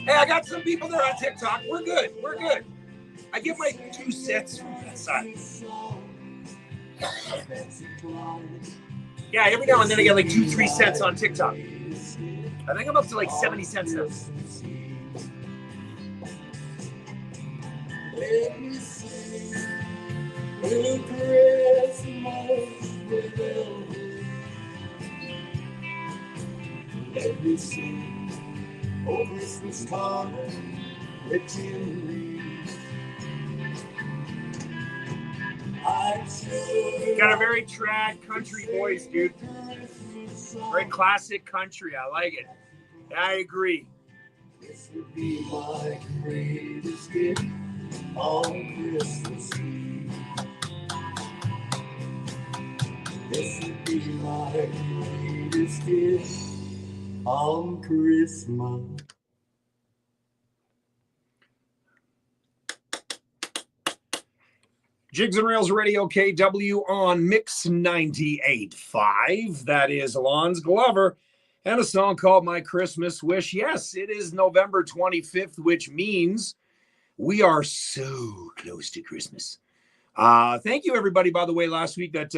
Hey, I got some people there on TikTok. We're good. We're good. I give my 2 cents from that side. Yeah, every now and then I get like 2-3 cents on TikTok. I think I'm up to like 70 cents now. Let me sing Blue Christmas with Elvis. Let me sing Oh Christmas Time with Jim Reeves. Got a very trad country voice, dude. Very classic country. I like it. I agree. This would be my greatest gift on Christmas Eve. This would be my greatest gift on Christmas. Jigs and Reels Radio KW on Mix 98.5. That is Lons Glover and a song called My Christmas Wish. Yes, it is November 25th, which means we are so close to Christmas. Thank you, everybody, by the way, last week that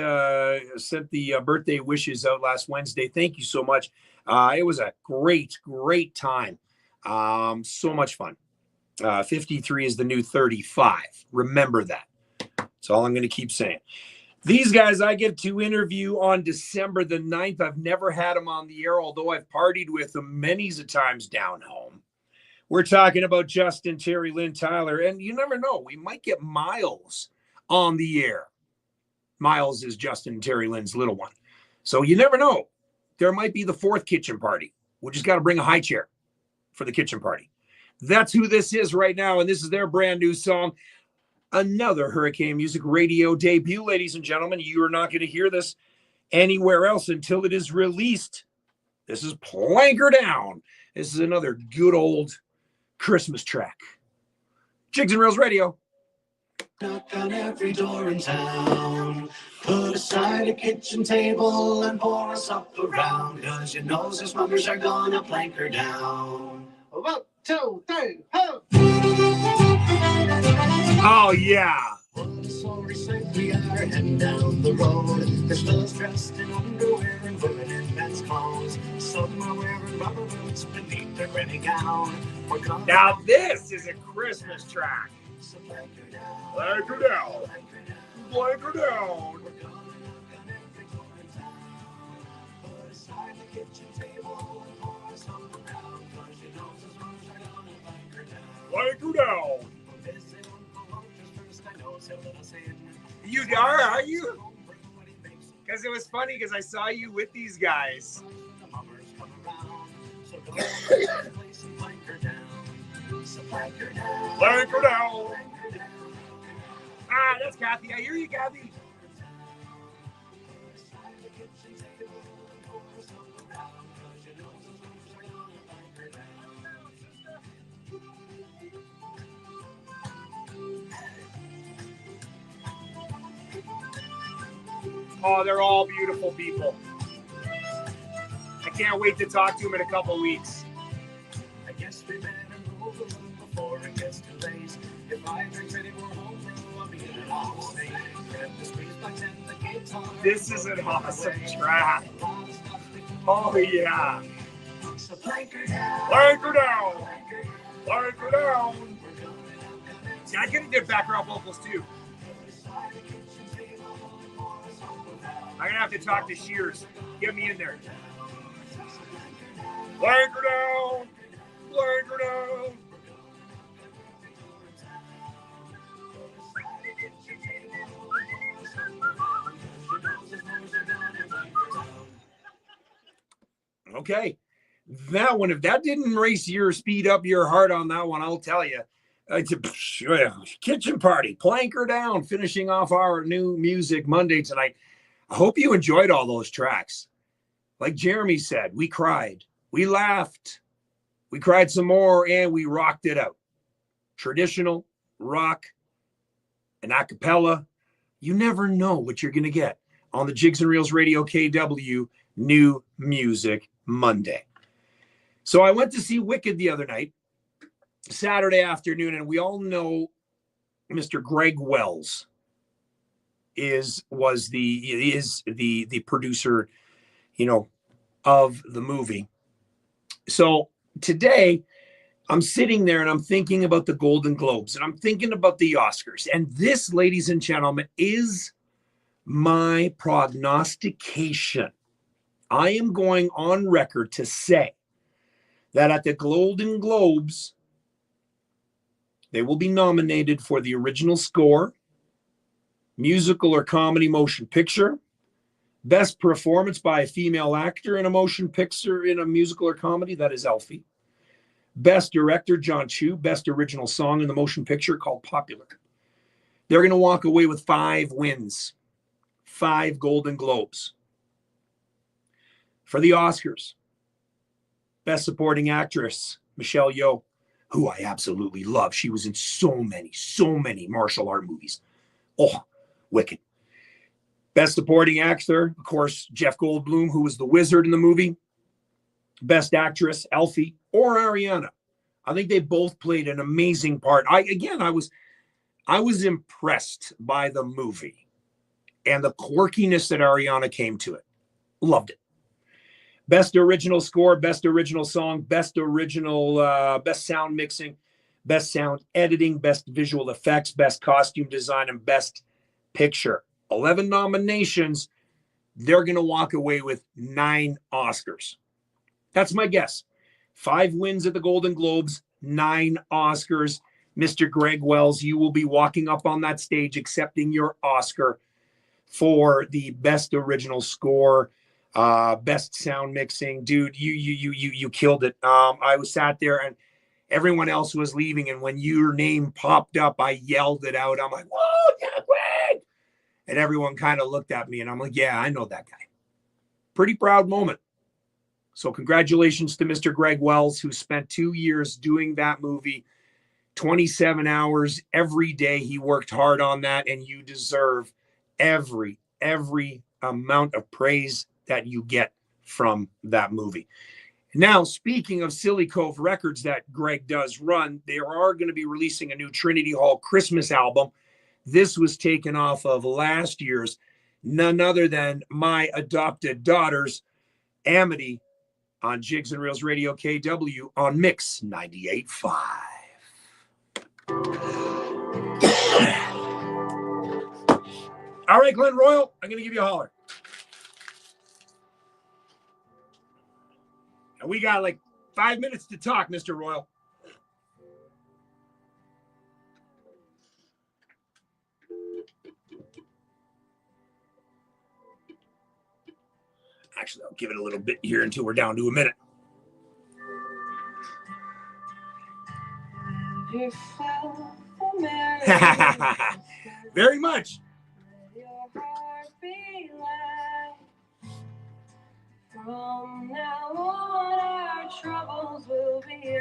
sent the birthday wishes out last Wednesday. Thank you so much. It was a great, great time. So much fun. 53 is the new 35. Remember that. That's all I'm going to keep saying. These guys I get to interview on December the 9th. I've never had them on the air, although I've partied with them many times down home. We're talking about Justin, Terry, Lynn, Tyler, and you never know. We might get Miles on the air. Miles is Justin and Terry Lynn's little one. So you never know. There might be the 4th kitchen party. We just got to bring a high chair for the kitchen party. That's who this is right now, and this is their brand new song. Another Hurricane Music Radio debut, ladies and gentlemen. You are not going to hear this anywhere else until it is released. This is Planker Down. This is another good old Christmas track. Jigs and Reels Radio. Knock on every door in town. Put aside a kitchen table and pour us up around. Cause your noses mummers are gonna plank her down. 1, 2, 3, ho! Oh, yeah. What a sorry sight we are heading down the road. There's fellas dressed in underwear and women in men's clothes. Some are wearing rubber boots beneath their pretty gown. Now this is a Christmas track. Plank her down. Plank her down. Plank her down. You are you? Because it was funny because I saw you with these guys. Plank her down. Ah, that's Kathy. I hear you, Kathy. Oh, they're all beautiful people. I can't wait to talk to them in a couple of weeks. I guess we better move along before it gets too late. If I drink any more homebrew, I'll be in an awful state. Grab the squeeze box and the guitar. This is an awesome track. Oh, yeah. So plank her down. Plank her down. Plank her down. See, I could have did background vocals too. I'm going to have to talk to Shears. Get me in there. Plank her down. Plank her down. Okay. That one, if that didn't race your speed up your heart on that one, I'll tell you. It's a kitchen party, plank her down, finishing off our new music Monday tonight. I hope you enjoyed all those tracks. Like Jeremy said, we cried, we laughed, we cried some more, and we rocked it out. Traditional, rock, and a cappella. You never know what you're going to get on the Jigs and Reels Radio KW New Music Monday. So I went to see Wicked the other night, Saturday afternoon, and we all know Mr. Greg Wells was the producer, of the movie. So today I'm sitting there and I'm thinking about the Golden Globes and I'm thinking about the Oscars. And this, ladies and gentlemen, is my prognostication. I am going on record to say that at the Golden Globes, they will be nominated for the original score, musical or comedy motion picture, best performance by a female actor in a motion picture in a musical or comedy, that is Elfie. Best director, John Chu. Best original song in the motion picture called Popular. They're going to walk away with 5 wins, 5 Golden Globes. For the Oscars, best supporting actress, Michelle Yeoh, who I absolutely love. She was in so many martial art movies. Oh, wicked. Best supporting actor, of course, Jeff Goldblum, who was the wizard in the movie. Best actress, Elfie or Ariana. I think they both played an amazing part. I was impressed by the movie and the quirkiness that Ariana came to it. Loved it. Best original score, best original song, best sound mixing, best sound editing, best visual effects, best costume design, and best picture. 11 nominations. They're going to walk away with 9 Oscars. That's my guess. 5 wins at the Golden Globes, 9 Oscars. Mr. Greg Wells, you will be walking up on that stage accepting your Oscar for the best original score, best sound mixing. Dude, you killed it. I was sat there and everyone else was leaving, and when your name popped up, I yelled it out. I'm like, whoa, yeah, Greg! And everyone kind of looked at me, and I'm like, yeah, I know that guy. Pretty proud moment. So congratulations to Mr. Greg Wells, who spent 2 years doing that movie, 27 hours every day. He worked hard on that, and you deserve every amount of praise that you get from that movie. Now, speaking of Silly Cove Records that Greg does run, they are going to be releasing a new Trinity Hall Christmas album. This was taken off of last year's, none other than my adopted daughter's Amity, on Jigs and Reels Radio KW on Mix 98.5. All right, Glenn Royal, I'm going to give you a holler. And we got like 5 minutes to talk, Mr. Royal. Actually, I'll give it a little bit here until we're down to a minute. Very much. From now on, our troubles will be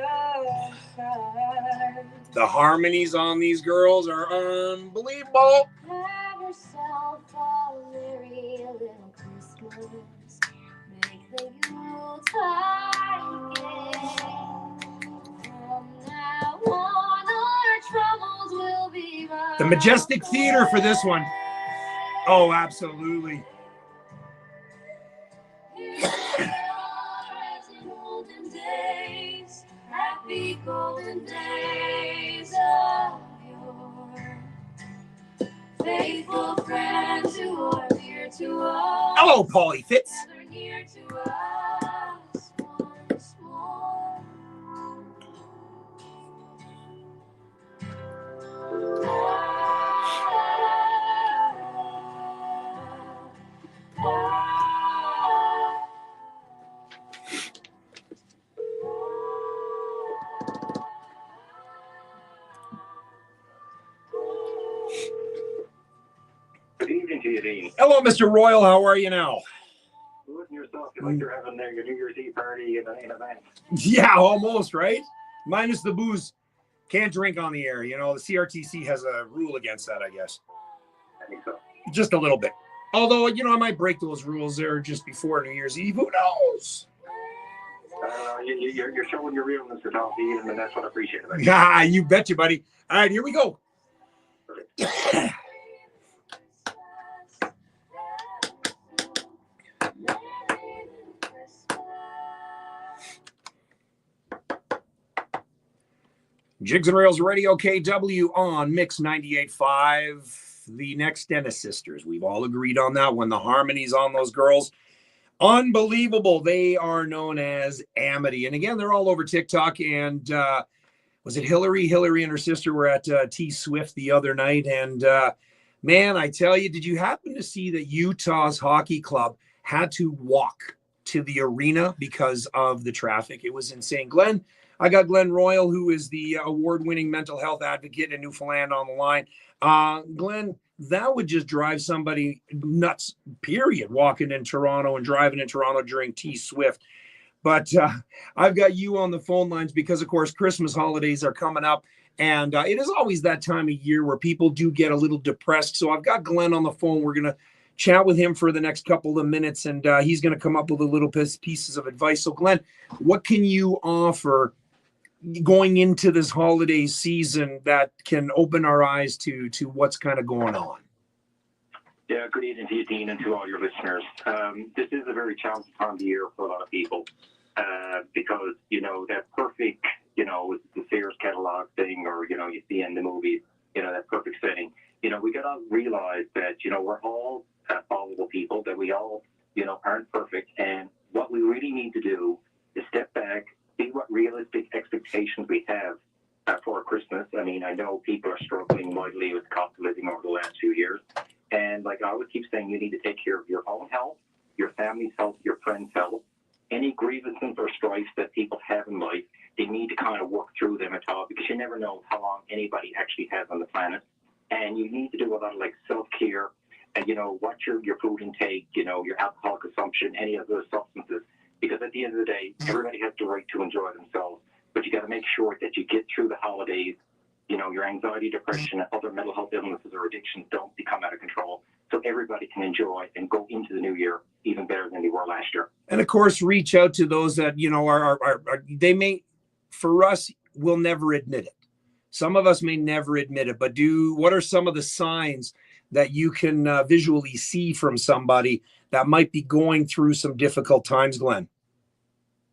out of sight. The harmonies on these girls are unbelievable. Have yourself a merry little Christmas. Make the Yuletide gay. From now on, our troubles will be out. The Majestic Theater for this one. Oh, absolutely. Golden days, happy golden days of your faithful friends who are dear to us. Hello, Paulie Fitz. Near to us once more. you, Dean? Hello, Mr. Royal. How are you now? Good and yourself. You like you're having your New Year's Eve party in an event. Yeah, almost, right? Minus the booze. Can't drink on the air. You know, the CRTC has a rule against that, I guess. I think so. Just a little bit. Although, you know, I might break those rules there just before New Year's Eve. Who knows? You're showing your realness to talk to Ian, and that's what I appreciate about you. Yeah, you betcha, buddy. All right, here we go. Jigs and Reels Radio KW on Mix 98.5. The Next Dennis Sisters. We've all agreed on that one. The harmonies on those girls, unbelievable. They are known as Amity. And again, they're all over TikTok. And was it Hillary? Hillary and her sister were at T Swift the other night. And man, I tell you, did you happen to see that Utah's hockey club had to walk to the arena because of the traffic? It was insane. Glenn, I got Glenn Royal, who is the award-winning mental health advocate in Newfoundland, on the line. Glenn, that would just drive somebody nuts, period, walking in Toronto and driving in Toronto during T Swift. But I've got you on the phone lines because, of course, Christmas holidays are coming up. And it is always that time of year where people do get a little depressed. So I've got Glenn on the phone. We're going to chat with him for the next couple of minutes, and he's going to come up with a little pieces of advice. So, Glenn, what can you offer going into this holiday season that can open our eyes to what's kind of going on? Yeah, good evening to you, Dean, and to all your listeners. This is a very challenging time of year for a lot of people because, you know, that perfect, you know, the Sears catalog thing, or, you know, you see in the movies, you know, that perfect setting. You know, we got to realize that, you know, we're all fallible people, that we all, you know, aren't perfect. And what we really need to do is step back, see what realistic expectations we have for Christmas. I mean, I know people are struggling mightily with the cost of living over the last few years. And like I always keep saying, you need to take care of your own health, your family's health, your friends' health. Any grievances or strife that people have in life, they need to kind of work through them at all, because you never know how long anybody actually has on the planet. And you need to do a lot of like self-care and, you know, watch your food intake, you know, your alcohol consumption, any of those substances. Because at the end of the day, everybody has the right to enjoy themselves. But you got to make sure that you get through the holidays. You know, your anxiety, depression, and other mental health illnesses or addictions don't become out of control. So everybody can enjoy and go into the new year even better than they were last year. And of course, reach out to those that, you know, are they may, for us, will never admit it. Some of us may never admit it, but what are some of the signs that you can visually see from somebody that might be going through some difficult times, Glenn?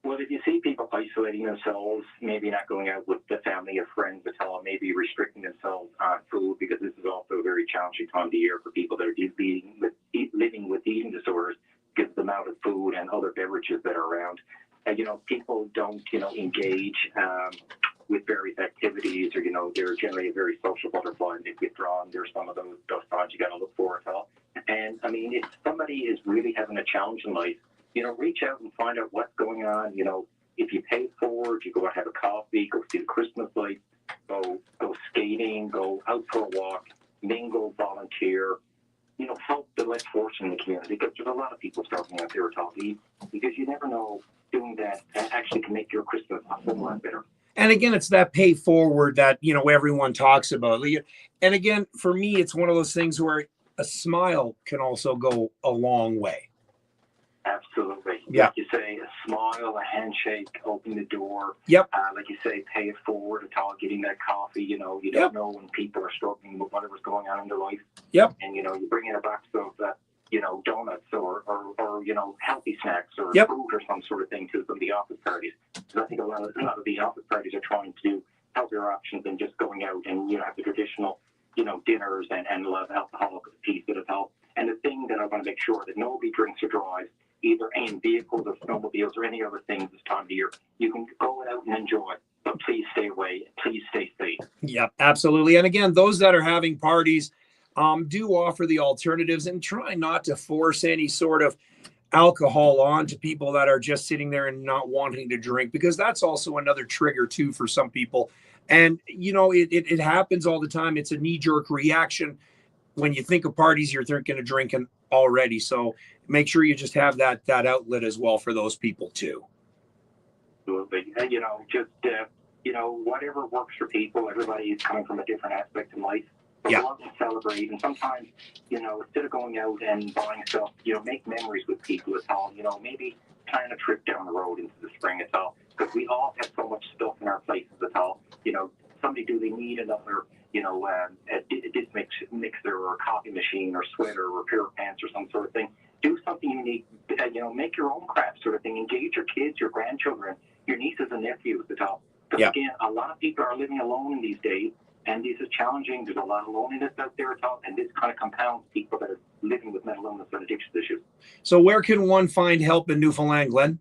Well, if you see people isolating themselves, maybe not going out with the family or friends at all, maybe restricting themselves on food, because this is also a very challenging time of the year for people that are living with eating disorders, because of the amount of food and other beverages that are around. And, you know, people don't, you know, engage with various activities, or, you know, they're generally a very social butterfly, and they get drawn. There's some of those signs you got to look for at all. And, I mean, if somebody is really having a challenge in life, you know, reach out and find out what's going on. You know, if you pay forward, you go out, have a coffee, go see the Christmas lights, go skating, go out for a walk, mingle, volunteer, you know, help the less fortunate in the community, because there's a lot of people struggling out there at all, because you never know, doing that actually can make your Christmas a whole lot better. And again, it's that pay forward that, you know, everyone talks about. And again, for me, it's one of those things where a smile can also go a long way. Absolutely. Yeah. Like you say, a smile, a handshake, open the door. Yep. Like you say, pay it forward at all, getting that coffee. You know, you don't know when people are struggling with whatever's going on in their life. Yep. And, you know, you bring in a box of, you know, donuts or you know, healthy snacks or fruit or some sort of thing to some of the office parties. Because I think a lot of the office parties are trying to do healthier options than just going out and, you know, have the traditional, you know, dinners and a lot of alcoholic piece of health. And the thing that I want to make sure that nobody drinks or drives, either in vehicles or snowmobiles or any other things this time of year. You can go out and enjoy, but please stay away. Please stay safe. Yeah, absolutely. And again, those that are having parties, do offer the alternatives, and try not to force any sort of alcohol on to people that are just sitting there and not wanting to drink, because that's also another trigger too for some people. And, you know, it happens all the time. It's a knee-jerk reaction. when you think of parties, you're thinking of drinking already. So make sure you just have that outlet as well for those people too. Absolutely. And, just, whatever works for people, everybody is coming from a different aspect in life. But we love to celebrate. And sometimes, instead of going out and buying stuff, make memories with people at all. Maybe plan a trip down the road into the spring at all. Because we all have so much stuff in our places at all. Somebody, do they need another, a disc mixer or a coffee machine or sweater or a pair of pants or some sort of thing? Do something unique, make your own craft sort of thing. Engage your kids, your grandchildren, your nieces and nephews at all. Because again, a lot of people are living alone in these days, and this is challenging. There's a lot of loneliness out there at all, and this kind of compounds people that are living with mental illness and addiction issues. So where can one find help in Newfoundland, Glenn?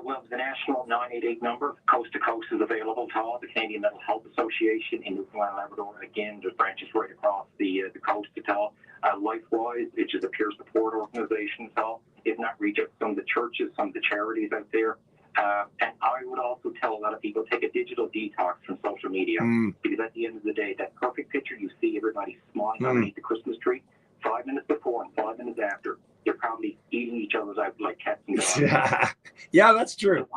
Well, the national 988 number, coast to coast, is available to all. The Canadian Mental Health Association in Newfoundland and Labrador. Again, there's branches right across the coast to all. LifeWise, which is a peer support organization, to all. If not, reach out to some of the churches, some of the charities out there. And I would also tell a lot of people, take a digital detox from social media. Because at the end of the day, that perfect picture you see everybody smiling underneath the Christmas tree, 5 minutes before and 5 minutes after, they're probably eating each other's out like cats and dogs. Yeah, that's true.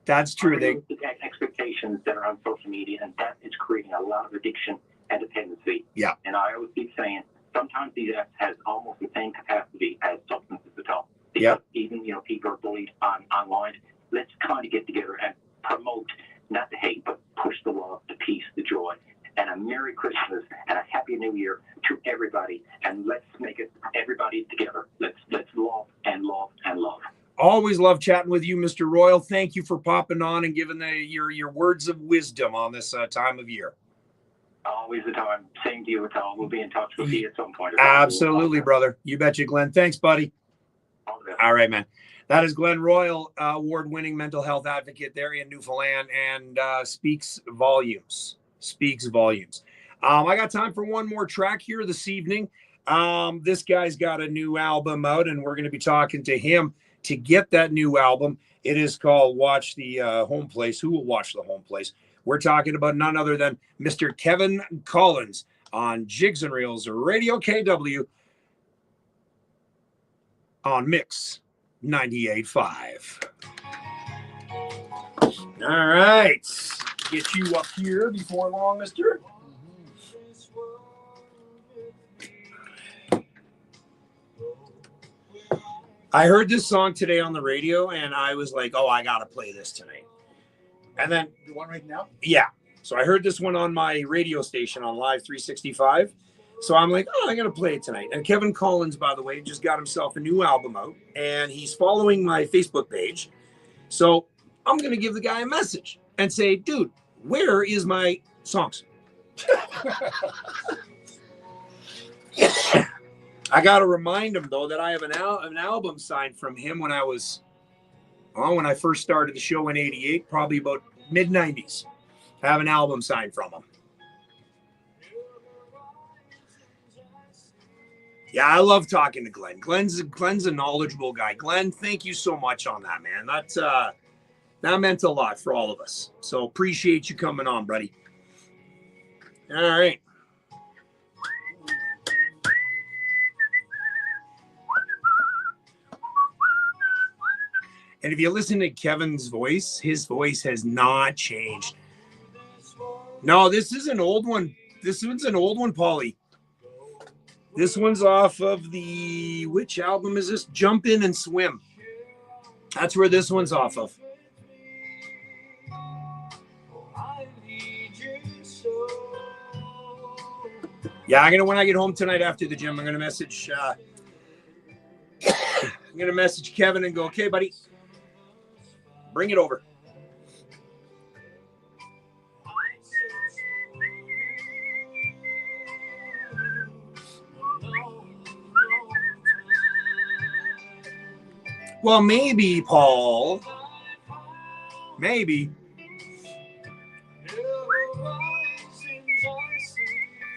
That's true. They expectations that are on social media, and that is creating a lot of addiction and dependency. Yeah. And I always keep saying, sometimes these apps has almost the same capacity as substances at all. Because even people are bullied online. Let's kind of get together and promote, not the hate, but push the love, the peace, the joy, and a Merry Christmas and a Happy New Year to everybody. And let's make it everybody together. Let's love and love and love. Always love chatting with you, Mr. Royal. Thank you for popping on and giving your words of wisdom on this time of year. Always the time. Same to you, Tal. We'll be in touch with you at some point. Absolutely, brother. You betcha, Glenn. Thanks, buddy. All right, man. That is Glenn Royal, award-winning mental health advocate there in Newfoundland, and speaks volumes. Speaks volumes. I got time for one more track here this evening. This guy's got a new album out, and we're going to be talking to him to get that new album. It is called Watch the Home Place. Who will watch the home place? We're talking about none other than Mr. Kevin Collins on Jigs and Reels Radio KW on Mix 98.5. All right. Get you up here before long, mister. I heard this song today on the radio, and I was like, oh, I got to play this tonight. And then... You want right now? Yeah. So I heard this one on my radio station on Live 365. So I'm like, oh, I'm going to play it tonight. And Kevin Collins, by the way, just got himself a new album out, and he's following my Facebook page. So I'm going to give the guy a message and say, dude, where is my songs? I got to remind him, though, that I have an album signed from him when I first started the show in 88, probably about mid-90s. I have an album signed from him. Yeah, I love talking to Glenn. Glenn's a knowledgeable guy. Glenn, thank you so much on that, man. That meant a lot for all of us. So appreciate you coming on, buddy. All right. And if you listen to Kevin's voice, his voice has not changed. No, this is an old one. This one's an old one, Paulie. This one's off of which album is this? Jump In and Swim. That's where this one's off of. Yeah, when I get home tonight after the gym, I'm gonna message Kevin and go, okay, buddy, bring it over. Well, maybe, Paul. Maybe.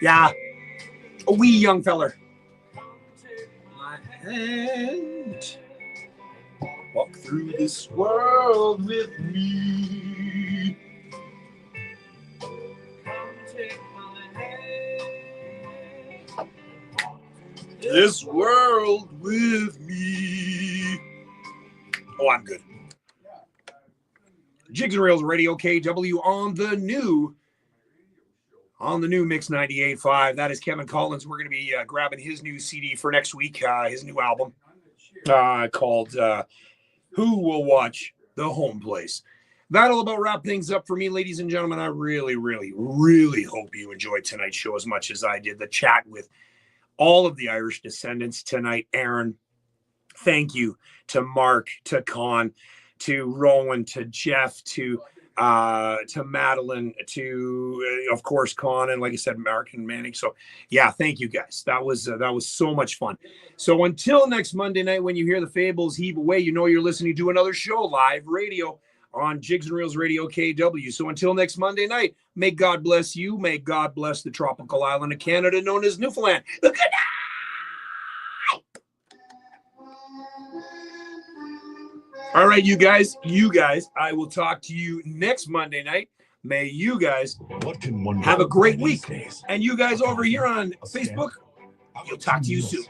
Yeah. A wee young feller. My hand. Walk through this world with me. Come take my hand. this world with me. Oh, I'm good. Jigs Reels Radio KW on the new Mix 98.5. That is Kevin Collins. We're going to be grabbing his new CD for next week, his new album called Who Will Watch the Home Place. That'll about wrap things up for me, ladies and gentlemen. I really, really, really hope you enjoyed tonight's show as much as I did. The chat with all of the Irish descendants tonight. Aaron, thank you to Mark, to Con, to Rowan, to Jeff, to Madeline, to of course Con, and like I said, Mark and Manning. So yeah, thank you guys. That was so much fun. So until next Monday night, when you hear the fables heave away, you know you're listening to another show, live radio on Jigs and Reels Radio KW. So until next Monday night, may God bless you. May God bless the tropical island of Canada known as Newfoundland. Good night. All right, you guys, I will talk to you next Monday night. May you guys have a great week. And you guys over here on Facebook, I'll talk to you soon.